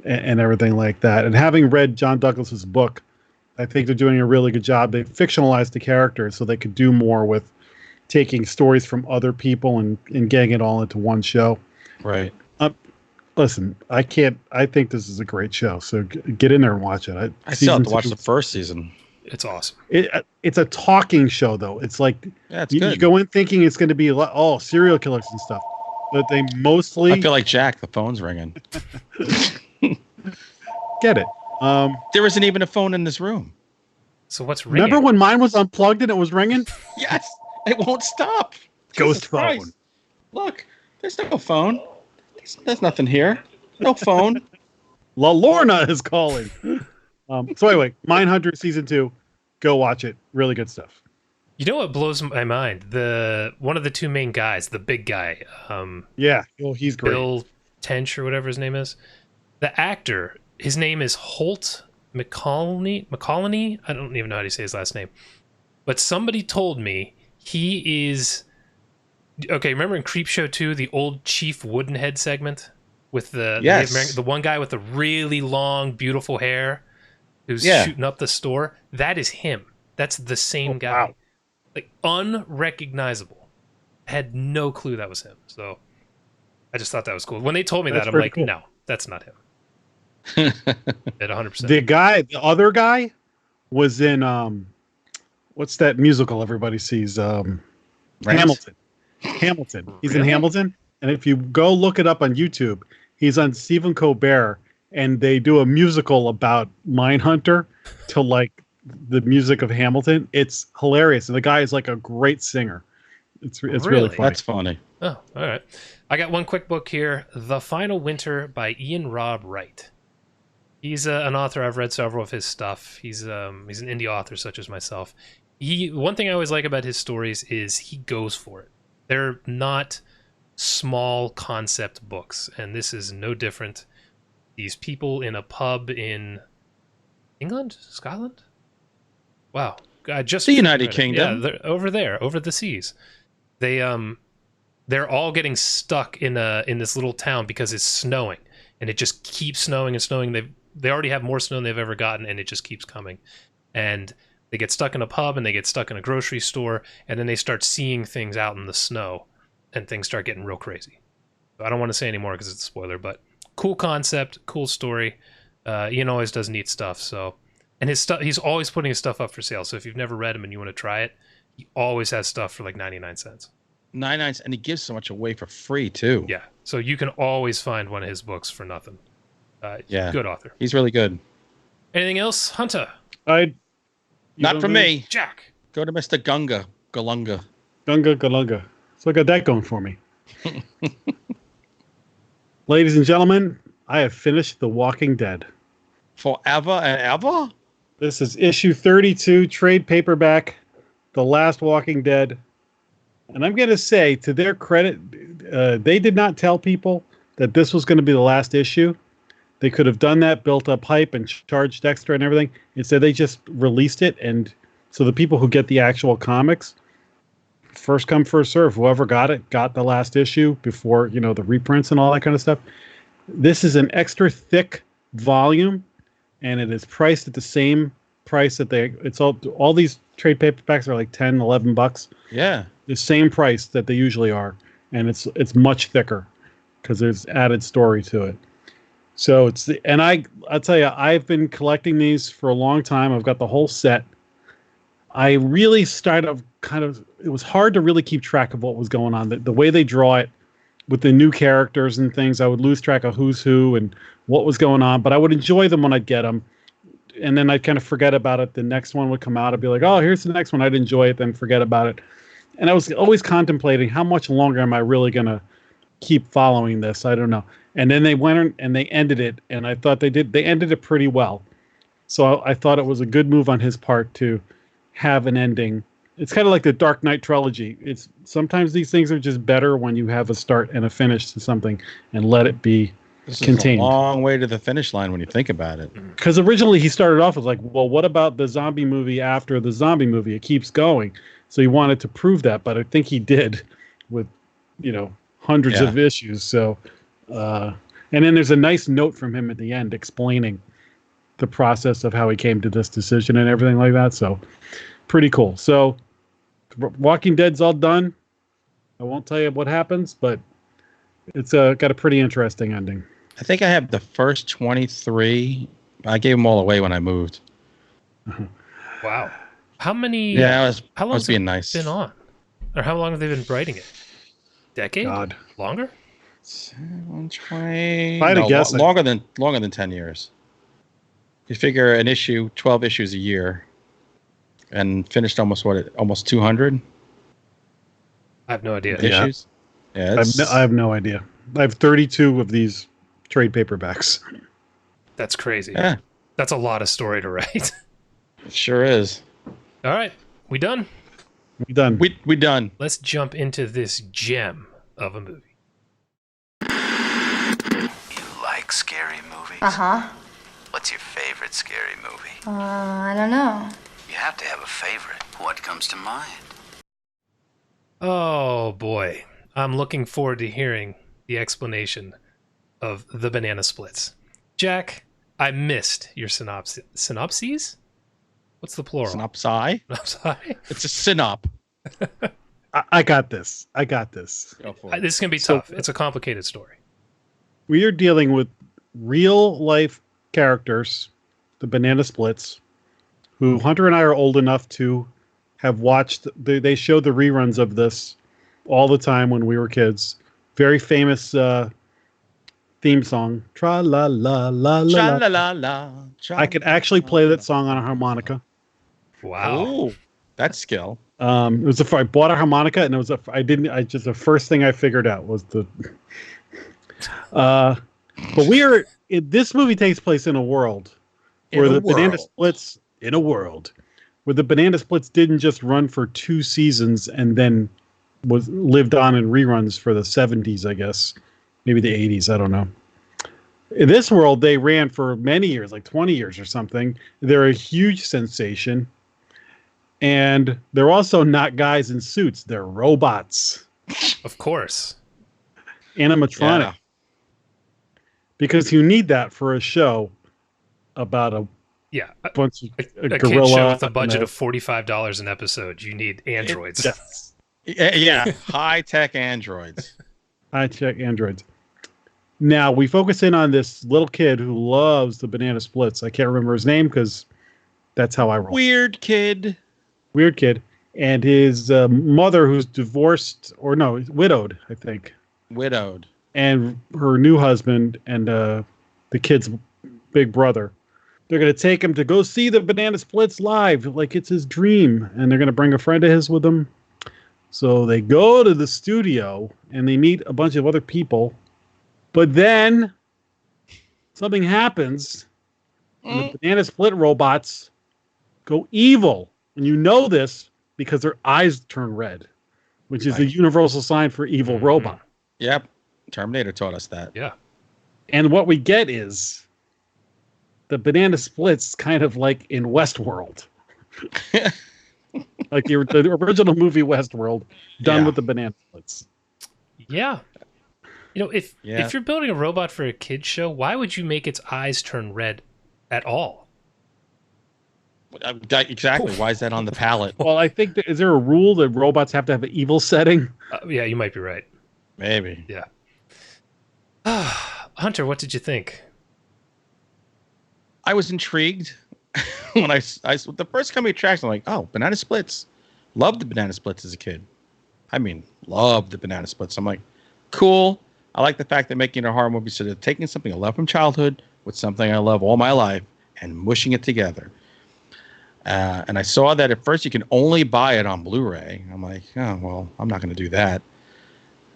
and everything like that. And having read John Douglas's book, I think they're doing a really good job. They fictionalized the characters so they could do more with taking stories from other people and getting it all into one show. Right. Listen, I think this is a great show. So get in there and watch it. I still have to watch the first season. It's awesome. It's a talking show, though. It's like you go in thinking it's going to be serial killers and stuff, but they mostly. I feel like Jack. The phone's ringing. Get it? There isn't even a phone in this room. So what's ringing? Remember when mine was unplugged and it was ringing? Yes, it won't stop. Ghost phone. Look, there's no phone. There's nothing here. No phone. La Llorona is calling. So anyway, Mindhunter season 2. Go watch it. Really good stuff. You know what blows my mind? One of the two main guys, the big guy. He's great. Bill Tench or whatever his name is. The actor, his name is Holt McCallany. I don't even know how to say his last name. But somebody told me he is... Okay, remember in Creepshow 2, the old Chief Woodenhead segment? With the one guy with the really long, beautiful hair who's shooting up the store? That is him. That's the same guy. Wow. Like, unrecognizable. I had no clue that was him. So, I just thought that was cool. When they told me that, I'm like, cool. No, that's not him. At 100%. The other guy was in, what's that musical everybody sees? Hamilton. He's in Hamilton. And if you go look it up on YouTube, he's on Stephen Colbert, and they do a musical about Mindhunter to like the music of Hamilton. It's hilarious. And the guy is like a great singer. It's really funny. That's funny. Oh, all right. I got one quick book here, The Final Winter by Ian Robb Wright. He's an author. I've read several of his stuff. He's an indie author such as myself. One thing I always like about his stories is he goes for it. They're not small concept books, and this is no different. These people in a pub in England, Scotland. Wow, the United Kingdom. Yeah, they're over there, over the seas. They're all getting stuck in this little town because it's snowing, and it just keeps snowing and snowing. They already have more snow than they've ever gotten, and it just keeps coming. And they get stuck in a pub, and they get stuck in a grocery store, and then they start seeing things out in the snow, and things start getting real crazy. I don't want to say any more because it's a spoiler, but cool concept, cool story. Ian always does neat stuff. So, and his stuff, he's always putting his stuff up for sale. So if you've never read him and you want to try it, he always has stuff for like 99 cents. 99 cents, and he gives so much away for free too. Yeah, so you can always find one of his books for nothing. Good author. He's really good. Anything else, Hunter? Not from me. Jack. Go to Mr. Gunga Galunga. Gunga Galunga. So I got that going for me. Ladies and gentlemen, I have finished The Walking Dead. Forever and ever? This is issue 32, trade paperback, The Last Walking Dead. And I'm going to say, to their credit, they did not tell people that this was going to be the last issue. They could have done that, built up hype, and charged extra and everything. Instead, they just released it. And so the people who get the actual comics, first come, first serve. Whoever got it, got the last issue before, the reprints and all that kind of stuff. This is an extra thick volume, and it is priced at the same price that it's all these trade paperbacks are like $10, $11. Yeah. The same price that they usually are. And it's much thicker because there's added story to it. So I'll tell you, I've been collecting these for a long time. I've got the whole set. I really started it was hard to really keep track of what was going on. The way they draw it with the new characters and things, I would lose track of who's who and what was going on, but I would enjoy them when I'd get them. And then I'd kind of forget about it. The next one would come out. I'd be like, oh, here's the next one. I'd enjoy it, then forget about it. And I was always contemplating how much longer am I really going to keep following this? I don't know. And then they went and they ended it, and I thought they ended it pretty well. So I thought it was a good move on his part to have an ending. It's kind of like the Dark Knight trilogy. It's sometimes these things are just better when you have a start and a finish to something and let it be This is contained. a long way to the finish line when you think about it. Because originally he started off as like, well, what about the zombie movie after the zombie movie? It keeps going. So he wanted to prove that, but I think he did with, hundreds of issues. So, and then there's a nice note from him at the end explaining the process of how he came to this decision and everything like that. So pretty cool. So Walking Dead's all done. I won't tell you what happens, but it's got a pretty interesting ending. I think I have the first 23. I gave them all away when I moved. Wow. How many? Yeah, how long has being it nice. been on? Or how long have they been writing it? Decade? God. Longer? 120. If I had to guess, longer than 10 years. You figure an issue, 12 issues a year, and finished almost 200 I have no idea. issues. Yeah, I have no idea. I have 32 of these trade paperbacks. That's crazy. Yeah, That's a lot of story to write. it sure is. All right. We done? We done. We done. Let's jump into this gem of a movie. You like scary movies? Uh-huh. What's your favorite scary movie? I don't know. You have to have a favorite. What comes to mind? Oh, boy. I'm looking forward to hearing the explanation of the banana splits. Jack, I missed your synopses? What's the plural? Synopsi. Synopsi? It's a synop. I got this. Go for it. This is going to be tough. It's a complicated story. We are dealing with real life characters, the banana splits, who Hunter and I are old enough to have watched. They showed the reruns of this all the time when we were kids. Very famous theme song. Tra la la la la. Tra la la la. I could actually play that song on a harmonica. Wow. Oh, that's skill. It was I bought a harmonica and it was the first thing I figured out was the. But this movie takes place in a world where the banana splits where the banana splits didn't just run for 2 seasons and then lived on in reruns for the 70s, I guess, maybe the 80s, I don't know. In this world, they ran for many years, like 20 years or something. They're a huge sensation. And they're also not guys in suits. They're robots. Of course. Animatronic. Yeah. Because you need that for a show about a bunch of A kid gorilla show with a budget and of $45 an episode. You need androids. Yeah, high-tech androids. high-tech androids. Now, we focus in on this little kid who loves the banana splits. I can't remember his name because that's how I roll. Weird kid. Weird kid. And his mother, who's widowed, I think. Widowed. And her new husband and the kid's big brother. They're going to take him to go see the banana splits live, like it's his dream. And they're going to bring a friend of his with them. So they go to the studio and they meet a bunch of other people. But then something happens. And the banana split robots go evil. And you know this because their eyes turn red, which is the universal sign for evil robot. Yep. Terminator taught us that. Yeah. And what we get is the banana splits kind of like in Westworld. Like the original movie Westworld done with the banana splits. Yeah. If you're building a robot for a kid's show, why would you make its eyes turn red at all? Exactly. Why is that on the palette? Well, I think is there a rule that robots have to have an evil setting? Yeah, you might be right. Maybe. Yeah. Hunter, what did you think? I was intrigued when I the first coming attraction. I'm like, oh, banana splits. Loved the banana splits as a kid. I mean, loved the banana splits. I'm like, cool. I like the fact they're making a horror movie, so they're taking something I love from childhood with something I love all my life and mushing it together. And I saw that at first you can only buy it on Blu-ray. I'm like, oh well, I'm not going to do that.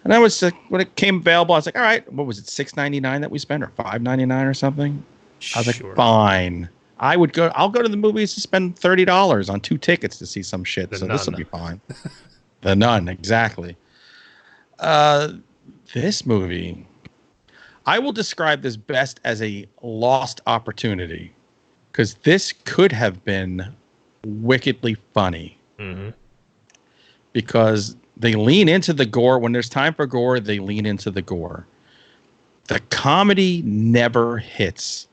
And I was when it came available, I was like, all right, what was it, $6.99 that we spent, or $5.99 or something? I was like, fine. I'll go to the movies to spend $30 on 2 tickets to see some shit. So this will be fine. The Nun, exactly. This movie, I will describe this best as a lost opportunity because this could have been wickedly funny. Mm-hmm. Because they lean into the gore. When there's time for gore, they lean into the gore. The comedy never hits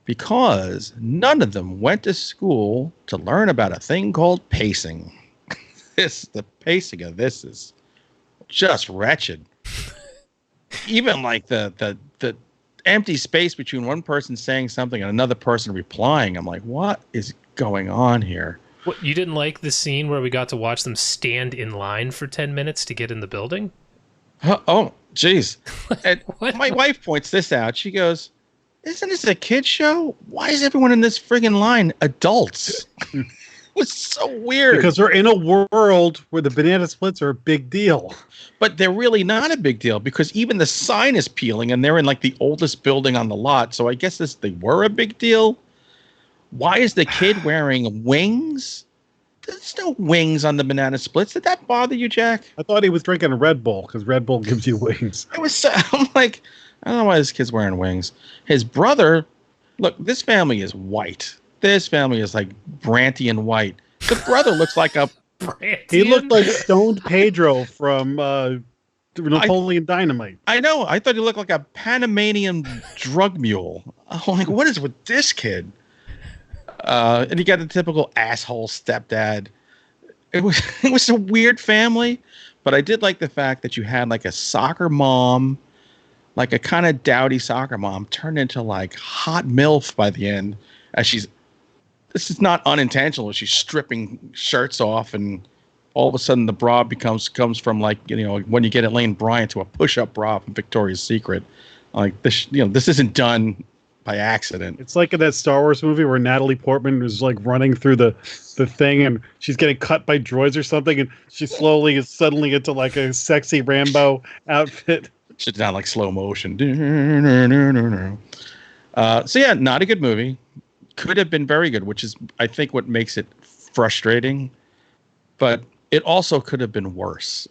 because none of them went to school to learn about a thing called pacing. The pacing of this is just wretched. Even like the empty space between one person saying something and another person replying. I'm like, what is going on here? What, you didn't like the scene where we got to watch them stand in line for 10 minutes to get in the building? Oh, jeez. And What? my wife points this out. She goes, isn't this a kid's show? Why is everyone in this friggin' line adults? It was so weird. Because we're in a world where the banana splits are a big deal. But they're really not a big deal because even the sign is peeling and they're in like the oldest building on the lot. So I guess they were a big deal. Why is the kid wearing wings? There's no wings on the banana splits. Did that bother you, Jack? I thought he was drinking a Red Bull because Red Bull gives you wings. It was. I'm like, I don't know why this kid's wearing wings. His brother, look, this family is white. This family is like Brantian white. The brother looks like a. He looked like stoned Pedro from Napoleon Dynamite. I know. I thought he looked like a Panamanian drug mule. I'm like, what is with this kid? And you got the typical asshole stepdad. It was a weird family, but I did like the fact that you had like a soccer mom, like a kind of dowdy soccer mom, turned into like hot MILF by the end. This is not unintentional. She's stripping shirts off, and all of a sudden the bra comes from like when you get Elaine Bryant to a push-up bra from Victoria's Secret. Like this, this isn't done by accident. It's like in that Star Wars movie where Natalie Portman was like running through the thing and she's getting cut by droids or something, and she slowly is suddenly into like a sexy Rambo outfit. She's not like slow motion. So yeah, not a good movie. Could have been very good, which is I think what makes it frustrating. But it also could have been worse.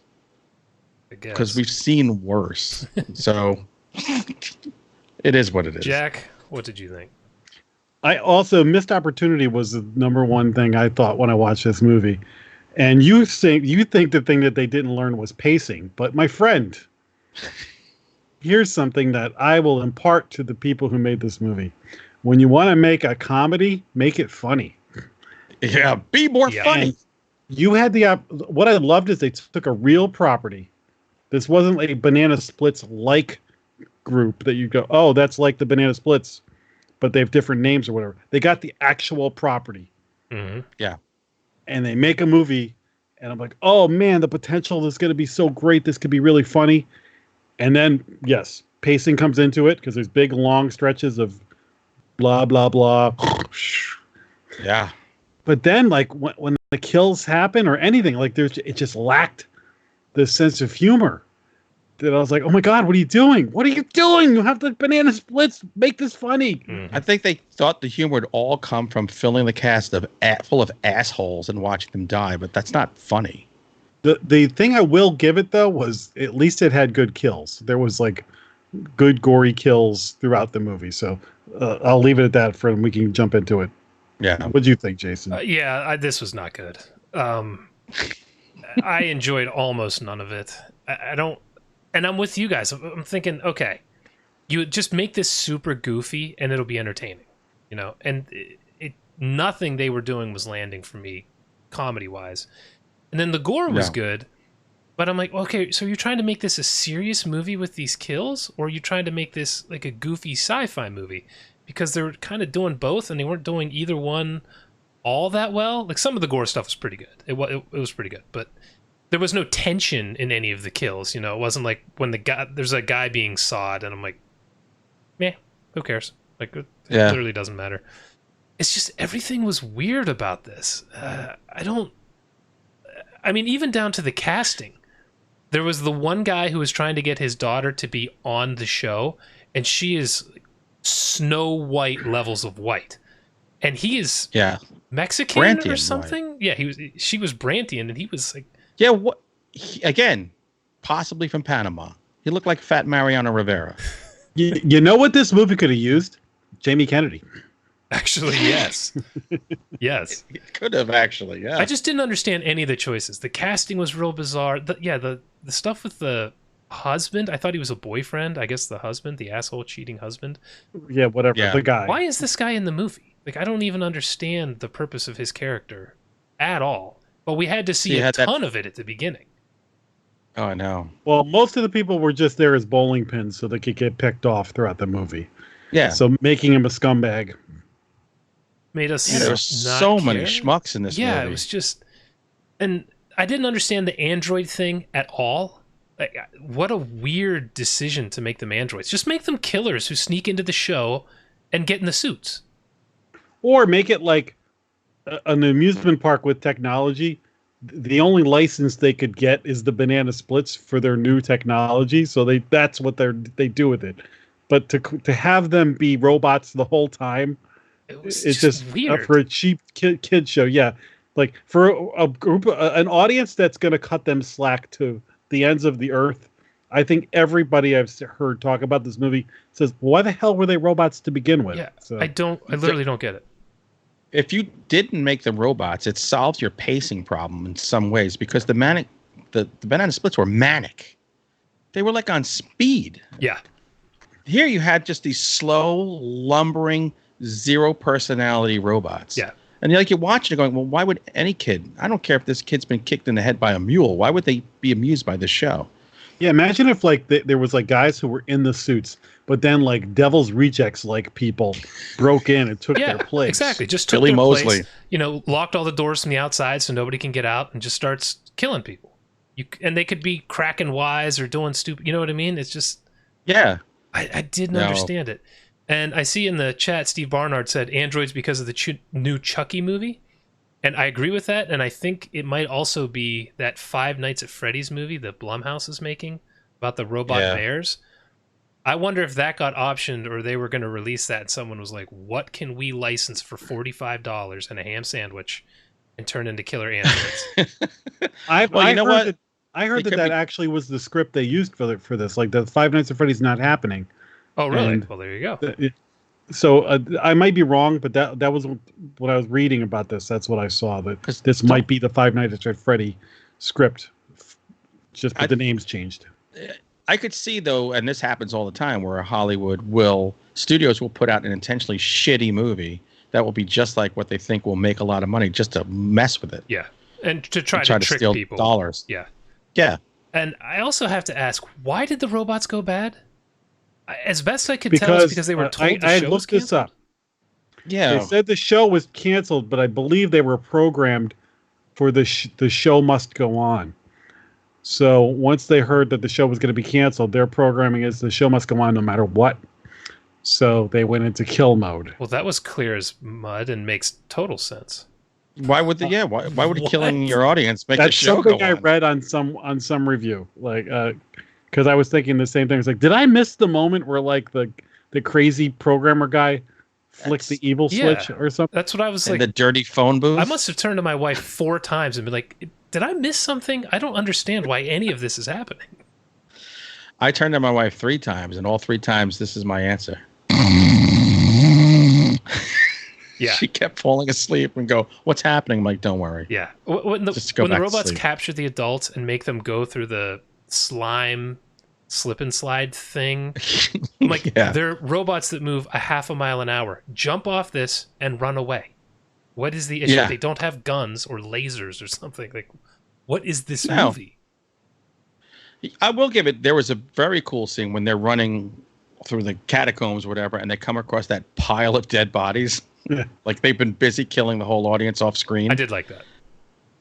Because we've seen worse. So it is what it is. Jack, what did you think? I also, missed opportunity was the number one thing I thought when I watched this movie. And you think the thing that they didn't learn was pacing. But my friend, here's something that I will impart to the people who made this movie. When you want to make a comedy, make it funny. Yeah, be more funny. And you had what I loved is they took a real property. This wasn't a Banana Splits like group that you go, oh, that's like the Banana Splits, but they have different names or whatever. They got the actual property. Mm-hmm. Yeah. And they make a movie, and I'm like, oh man, the potential is going to be so great. This could be really funny. And then, yes, pacing comes into it because there's big, long stretches of blah, blah, blah. Yeah. But then, like, when the kills happen or anything, like, it just lacked the sense of humor. That I was like, oh my God, what are you doing? What are you doing? You have the Banana Splits. Make this funny. Mm-hmm. I think they thought the humor would all come from filling the cast full of assholes and watching them die, but that's not funny. The thing I will give it, though, was at least it had good kills. There was, like, good gory kills throughout the movie. So I'll leave it at that for we can jump into it. Yeah. What do you think, Jason? This was not good. I enjoyed almost none of it. I don't, and I'm with you guys. I'm thinking, okay, you just make this super goofy and it'll be entertaining, and nothing they were doing was landing for me comedy wise. And then the gore was good, but I'm like, okay, so you're trying to make this a serious movie with these kills, or are you trying to make this like a goofy sci-fi movie? Because they're kind of doing both, and they weren't doing either one all that well. Like, some of the gore stuff was pretty good. It was pretty good, but there was no tension in any of the kills. It wasn't like when there's a guy being sawed, and I'm like, meh, who cares? Like, it literally doesn't matter. It's just everything was weird about this. Even down to the casting. There was the one guy who was trying to get his daughter to be on the show, and she is Snow White levels of white, and he is Mexican Brantian or something. White. Yeah, she was Brantian, and he was like, again, possibly from Panama. He looked like Fat Mariano Rivera. You know what this movie could have used? Jamie Kennedy. Actually, yes. Yes. It could have actually, yeah. I just didn't understand any of the choices. The casting was real bizarre. The stuff with the husband, I thought he was a boyfriend. I guess the husband, the asshole cheating husband. Yeah, whatever. Yeah. The guy. Why is this guy in the movie? Like, I don't even understand the purpose of his character at all. But we had to see a ton of it at the beginning. Oh, I know. Well, most of the people were just there as bowling pins so they could get picked off throughout the movie. Yeah. So making him a scumbag. Made us There were so many schmucks in this movie. Yeah, it was just... And I didn't understand the android thing at all. Like, what a weird decision to make them androids. Just make them killers who sneak into the show and get in the suits. Or make it like an amusement park with technology. The only license they could get is the banana splits for their new technology. So that's what they do with it. But to have them be robots the whole time... It's just weird for a cheap kid show. Yeah, like for a group, an audience that's going to cut them slack to the ends of the earth. I think everybody I've heard talk about this movie says, "Why the hell were they robots to begin with?" Yeah, so, I literally don't get it. If you didn't make them robots, it solves your pacing problem in some ways because the banana splits were manic. They were like on speed. Yeah. Here you had just these slow, lumbering, zero personality robots. Yeah. And you're watching it going, well, why would any kid, I don't care if this kid's been kicked in the head by a mule, why would they be amused by this show? Yeah, imagine if there was like guys who were in the suits, but then like Devil's Rejects like people broke in and took their place. Exactly. Just took Billy their Mosley. place, locked all the doors from the outside so nobody can get out and just starts killing people. And they could be cracking wise or doing stupid, you know what I mean? It's just... Yeah. I didn't understand it. And I see in the chat, Steve Barnard said androids because of the new Chucky movie. And I agree with that. And I think it might also be that Five Nights at Freddy's movie that Blumhouse is making about the robot bears. I wonder if that got optioned or they were going to release that and someone was like, what can we license for $45 and a ham sandwich and turn into killer androids? I heard that actually was the script they used for this. Like the Five Nights at Freddy's not happening. Oh, really? Well, there you go. So I might be wrong, but that was what I was reading about this. That's what I saw. That this might be the Five Nights at Freddy script, just the names changed. I could see though, and this happens all the time, where studios will put out an intentionally shitty movie that will be just like what they think will make a lot of money, just to mess with it. Yeah, and to try to trick steal people. Dollars. Yeah. Yeah. And I also have to ask, why did the robots go bad? As best I could tell, it's because they were told the show was canceled. This up. Yeah, they said the show was canceled, but I believe they were programmed for the show must go on. So once they heard that the show was going to be canceled, their programming is the show must go on no matter what. So they went into kill mode. Well, that was clear as mud and makes total sense. Why would they? Yeah, why would killing your audience make the show go on? That's something I read on some review, like. Because I was thinking the same thing. It's like, did I miss the moment where like the crazy programmer guy flicked the evil switch or something? That's what I was like. The dirty phone booth. I must have turned to my wife 4 times and been like, did I miss something? I don't understand why any of this is happening. I turned to my wife 3 times, and all 3 times this is my answer. Yeah. She kept falling asleep and go, what's happening? I'm like, don't worry. Yeah. When the robots capture the adults and make them go through the slime slip and slide thing, I'm like, they're robots that move a half a mile an hour, jump off this and run away. What is the issue? They don't have guns or lasers or something. Like, what is this movie? I will give it, there was a very cool scene when they're running through the catacombs or whatever, and they come across that pile of dead bodies. Like they've been busy killing the whole audience off screen. I did like that.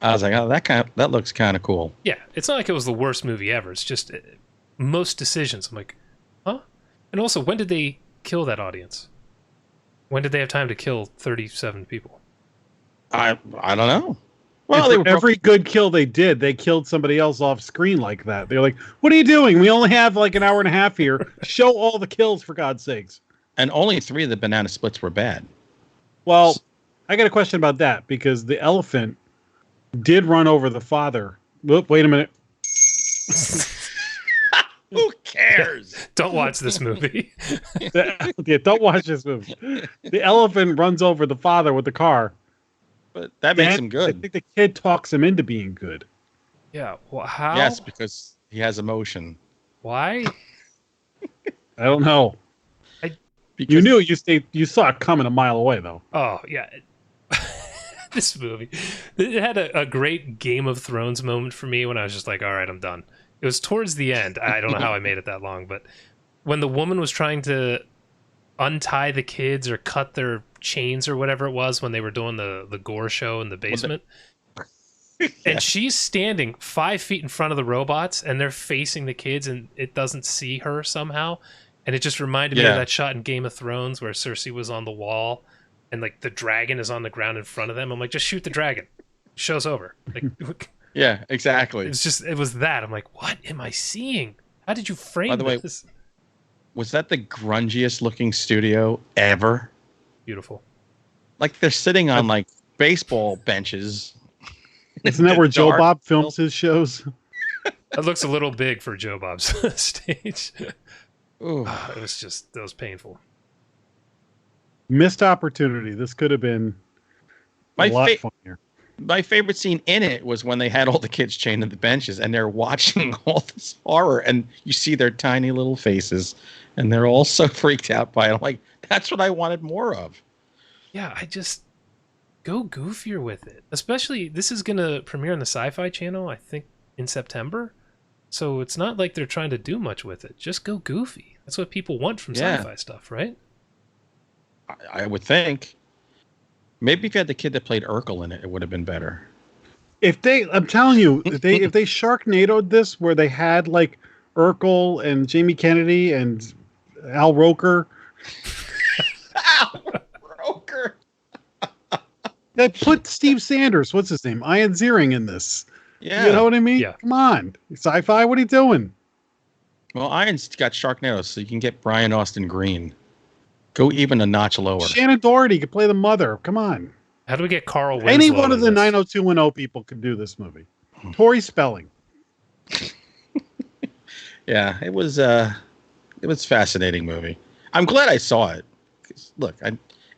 I was like, oh, that looks kind of cool. Yeah, it's not like it was the worst movie ever. It's just most decisions. I'm like, huh? And also, when did they kill that audience? When did they have time to kill 37 people? I don't know. Well, every good kill they did, they killed somebody else off screen like that. They're like, what are you doing? We only have like an hour and a half here. Show all the kills, for God's sakes. And only 3 of the banana splits were bad. Well, I got a question about that, because the elephant did run over the father. Whoop, wait a minute. Who cares? Don't watch this movie. Yeah, don't watch this movie. The elephant runs over the father with the car. But that makes And him good. I think the kid talks him into being good. Yeah. Well, how? Yes, because he has emotion. Why? I don't know. Because You knew you saw it coming a mile away, though. Oh yeah. This movie, it had a great Game of Thrones moment for me when I was just like, all right, I'm done. It was towards the end. I don't know how I made it that long, but when the woman was trying to untie the kids or cut their chains or whatever it was when they were doing the gore show in the basement, and she's standing 5 feet in front of the robots and they're facing the kids and it doesn't see her somehow. And it just reminded me of that shot in Game of Thrones where Cersei was on the wall and like the dragon is on the ground in front of them. I'm like, just shoot the dragon. Show's over. Like, yeah, exactly. it was that. I'm like, what am I seeing? How did you frame By the way, this? was that the grungiest looking studio ever? Beautiful. Like they're sitting on like baseball benches. Isn't that where Joe Dark. Bob films his shows? That looks a little big for Joe Bob's stage. Ooh. It was painful. Missed opportunity. This could have been a lot funnier. My favorite scene in it was when they had all the kids chained to the benches and they're watching all this horror and you see their tiny little faces and they're all so freaked out by it. I'm like, that's what I wanted more of. Yeah, I just go goofier with it. Especially, this is going to premiere on the Sci-Fi Channel, I think, in September. So it's not like they're trying to do much with it. Just go goofy. That's what people want from sci-fi stuff, right? I would think. Maybe if you had the kid that played Urkel in it, it would have been better. I'm telling you, if they Sharknado'd this, where they had like Urkel and Jamie Kennedy and Al Roker. Al Roker. They put Steve Sanders, what's his name, Ian Ziering in this. Yeah. You know what I mean? Yeah. Come on, sci-fi. What are you doing? Well, Iron's got Sharknado, so you can get Brian Austin Green. Go even a notch lower. Shannon Doherty could play the mother. Come on. How do we get Carl Winslow? Any one of the in this? 90210 people could do this movie. Tori Spelling. Yeah, it was a fascinating movie. I'm glad I saw it. 'Cause, look,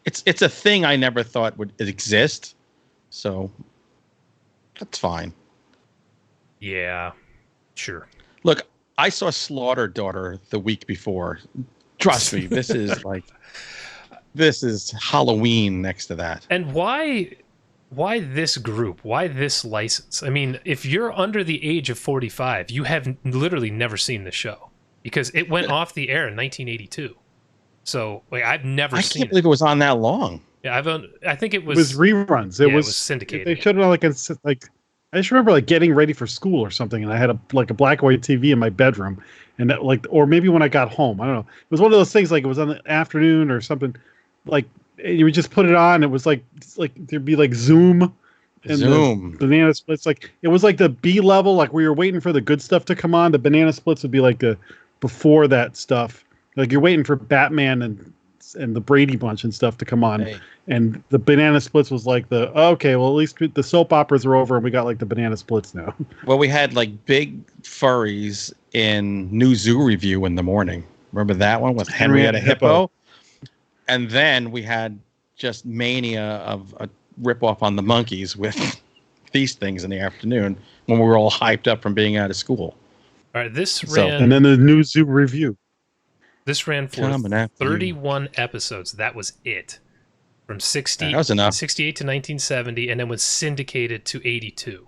it's a thing I never thought would exist, so that's fine. Yeah, sure. Look, I saw Slaughter Daughter the week before. Trust me, this is Halloween next to that. And why this group? Why this license? I mean, if you're under the age of 45, you have literally never seen the show because it went off the air in 1982. So, like, I've never seen it. I can't believe it was on that long. Yeah, I think it was. It was reruns. It was syndicated. They showed it on like I just remember like getting ready for school or something, and I had a black and white TV in my bedroom, and that, like, or maybe when I got home, I don't know. It was one of those things like it was on the afternoon or something, like you would just put it on. It was like there'd be like Zoom, and the Banana Splits. Like it was like the B level, like we were waiting for the good stuff to come on. The Banana Splits would be like the before that stuff. Like you're waiting for Batman and the Brady Bunch and stuff to come on. Hey. And the Banana Splits was like okay, well, at least the soap operas are over and we got like the Banana Splits now. Well, we had like big furries in New Zoo Review in the morning. Remember that one with Henrietta Hippo? And then we had just mania of a ripoff on the monkeys with these things in the afternoon when we were all hyped up from being out of school. All right, this ran. And then the New Zoo Review. This ran for 31 episodes. That was it. From 68 to 1970, and then was syndicated to 82.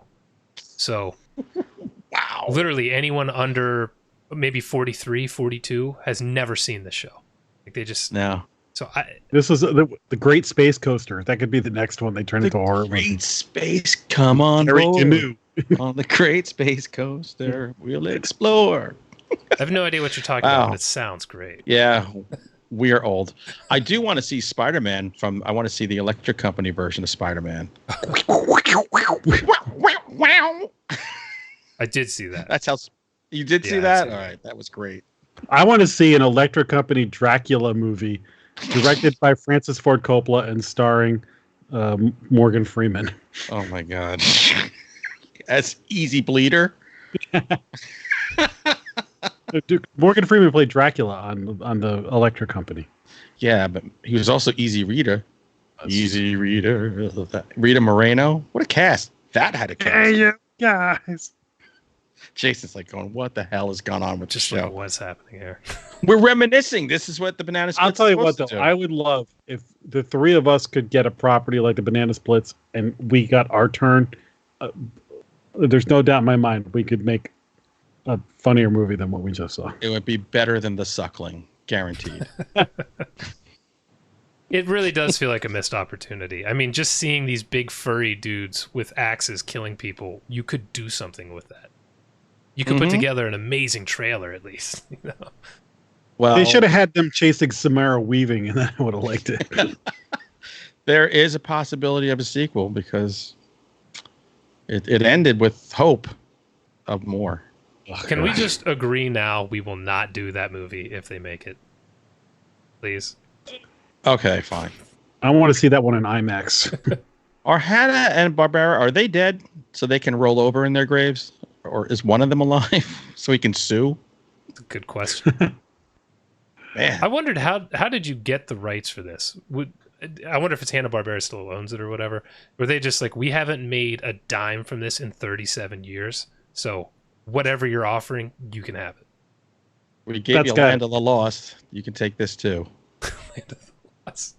So, wow. Literally anyone under maybe 43, 42 has never seen this show. Like they just no. So this was the Great Space Coaster. That could be the next one they turn into a horror movie. Great Space, come on Harry board. Canoe. On the Great Space Coaster, we'll explore. I have no idea what you're talking about, but it sounds great. Yeah, we are old. I do want to see Spider-Man I want to see the Electric Company version of Spider-Man. I did see that. That's how you did see that? All right, that was great. I want to see an Electric Company Dracula movie directed by Francis Ford Coppola and starring Morgan Freeman. Oh my God. As Easy Bleeder. Morgan Freeman played Dracula on the Electra Company. Yeah, but he was also Easy Reader. Easy Reader. Rita Moreno. What a cast. That had a cast. Hey, you guys. Jason's like going, what the hell has gone on with the show? Like, what's happening here? We're reminiscing. This is what the Banana Splits I'll tell you what, supposed though. to do. I would love if the three of us could get a property like the Banana Splits and we got our turn. There's no doubt in my mind we could make a funnier movie than what we just saw. It would be better than The Suckling. Guaranteed. It really does feel like a missed opportunity. I mean, just seeing these big furry dudes with axes killing people, you could do something with that. You could put together an amazing trailer, at least. You know? Well, They should have had them chasing Samara Weaving, and I would have liked it. there is a possibility of a sequel because it ended with hope of more. Can we just agree now we will not do that movie if they make it? Please. Okay, fine. I want to see that one in IMAX. Are Hannah and Barbara, are they dead so they can roll over in their graves? Or is one of them alive so he can sue? That's a good question. Man. I wondered how did you get the rights for this? I wonder if it's Hanna-Barbera still owns it or whatever. Were they just like, we haven't made a dime from this in 37 years, so whatever you're offering, you can have it. We gave you Land of the Lost. You can take this too. Land of the Lost.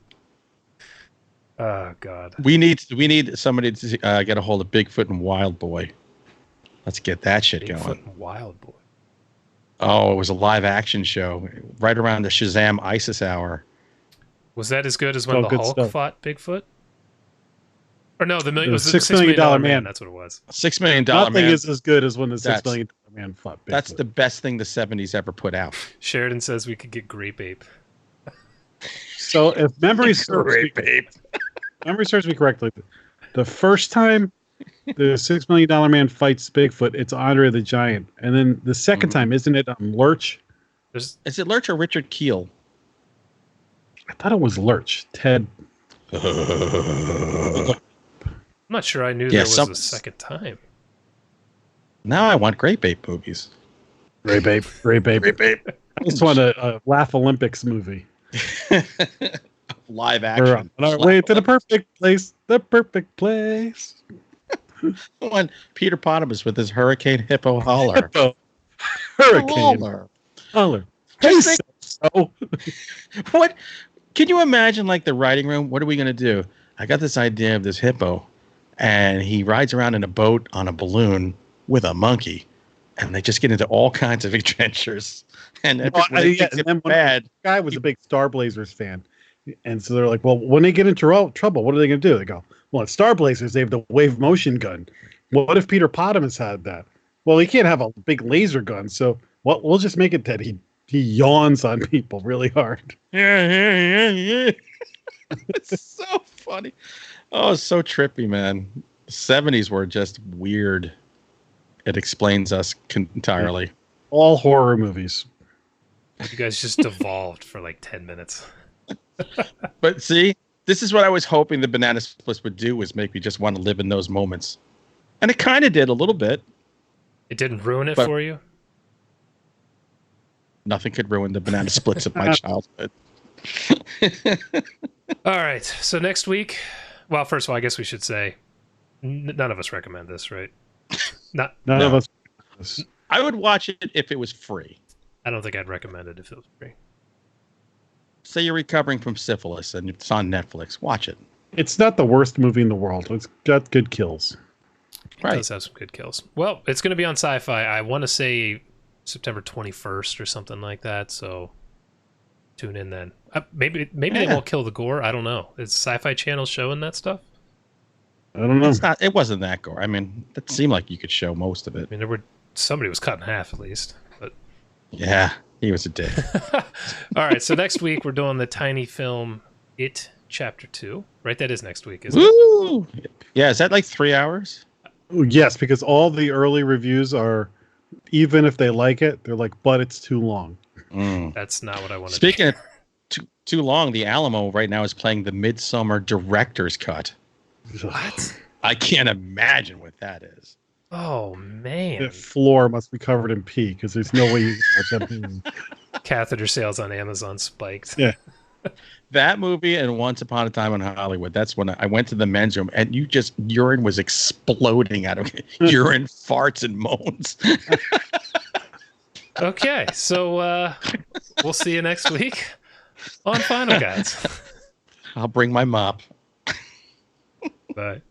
Oh, God. We need somebody to get a hold of Bigfoot and Wild Boy. Let's get that shit Bigfoot going. and Wild Boy. Oh, it was a live action show right around the Shazam ISIS hour. Was that as good as when the Hulk fought Bigfoot? Or no, it was the $6 million man. That's what it was. $6 million Nothing man. is as good as when the $6 million man fought Bigfoot. That's the best thing the 70s ever put out. Sheridan says we could get Grape Ape. So if memory serves me correctly, the first time the $6 million man fights Bigfoot, it's Andre the Giant, and then the second time, isn't it Lurch? Is it Lurch or Richard Keel? I thought it was Lurch. Ted. I'm not sure I knew there was a second time. Now I want Grape Ape movies. Grape Ape. I just want a Laugh Olympics movie. Live We're action. on our way to the perfect place. The perfect place. One Peter Potamus with his Hurricane Hippo holler. Hippo. Hurricane. Holler. Hey, so. What? Can you imagine, like, the writing room? What are we going to do? I got this idea of this hippo, and he rides around in a boat on a balloon with a monkey, and they just get into all kinds of adventures. And the guy was a big Star Blazers fan. And so they're like, well, when they get into trouble, what are they going to do? They go, well, at Star Blazers, they have the wave motion gun. What if Peter Potamus had that? Well, he can't have a big laser gun. So we'll just make it that he yawns on people really hard. Yeah. It's so funny. Oh, it's so trippy, man. The 70s were just weird. It explains us entirely. All horror movies. You guys just devolved for like 10 minutes. But see, this is what I was hoping the Banana Splits would do, was make me just want to live in those moments. And it kind of did a little bit. It didn't ruin it for you? Nothing could ruin the Banana Splits of my childhood. All right. So next week, well, first of all, I guess we should say none of us recommend this, right? None of us. I would watch it if it was free. I don't think I'd recommend it if it was free. Say you're recovering from syphilis and it's on Netflix. Watch it. It's not the worst movie in the world. It's got good kills. It does have some good kills. Well, it's going to be on Sci-Fi. I want to say September 21st or something like that. So tune in then. Maybe they won't kill the gore. I don't know. Is Sci-Fi Channel showing that stuff? I don't know. It wasn't that gore. I mean, it seemed like you could show most of it. I mean, somebody was cut in half at least. But yeah, he was a dick. All right, so next week we're doing the tiny film It Chapter 2. Right, that is next week, isn't it? Yeah, is that like 3 hours? Yes, because all the early reviews are, even if they like it, they're like, but it's too long. That's not what I want to Speaking of too long, the Alamo right now is playing the Midsummer Director's Cut. What? I can't imagine what that is. Oh man. The floor must be covered in pee because there's no way you can watch that movie. Catheter sales on Amazon spiked. Yeah. That movie and Once Upon a Time in Hollywood. That's when I went to the men's room and urine was exploding out of it. Urine, farts, and moans. Okay, so we'll see you next week on Final Guys. I'll bring my mop. Bye.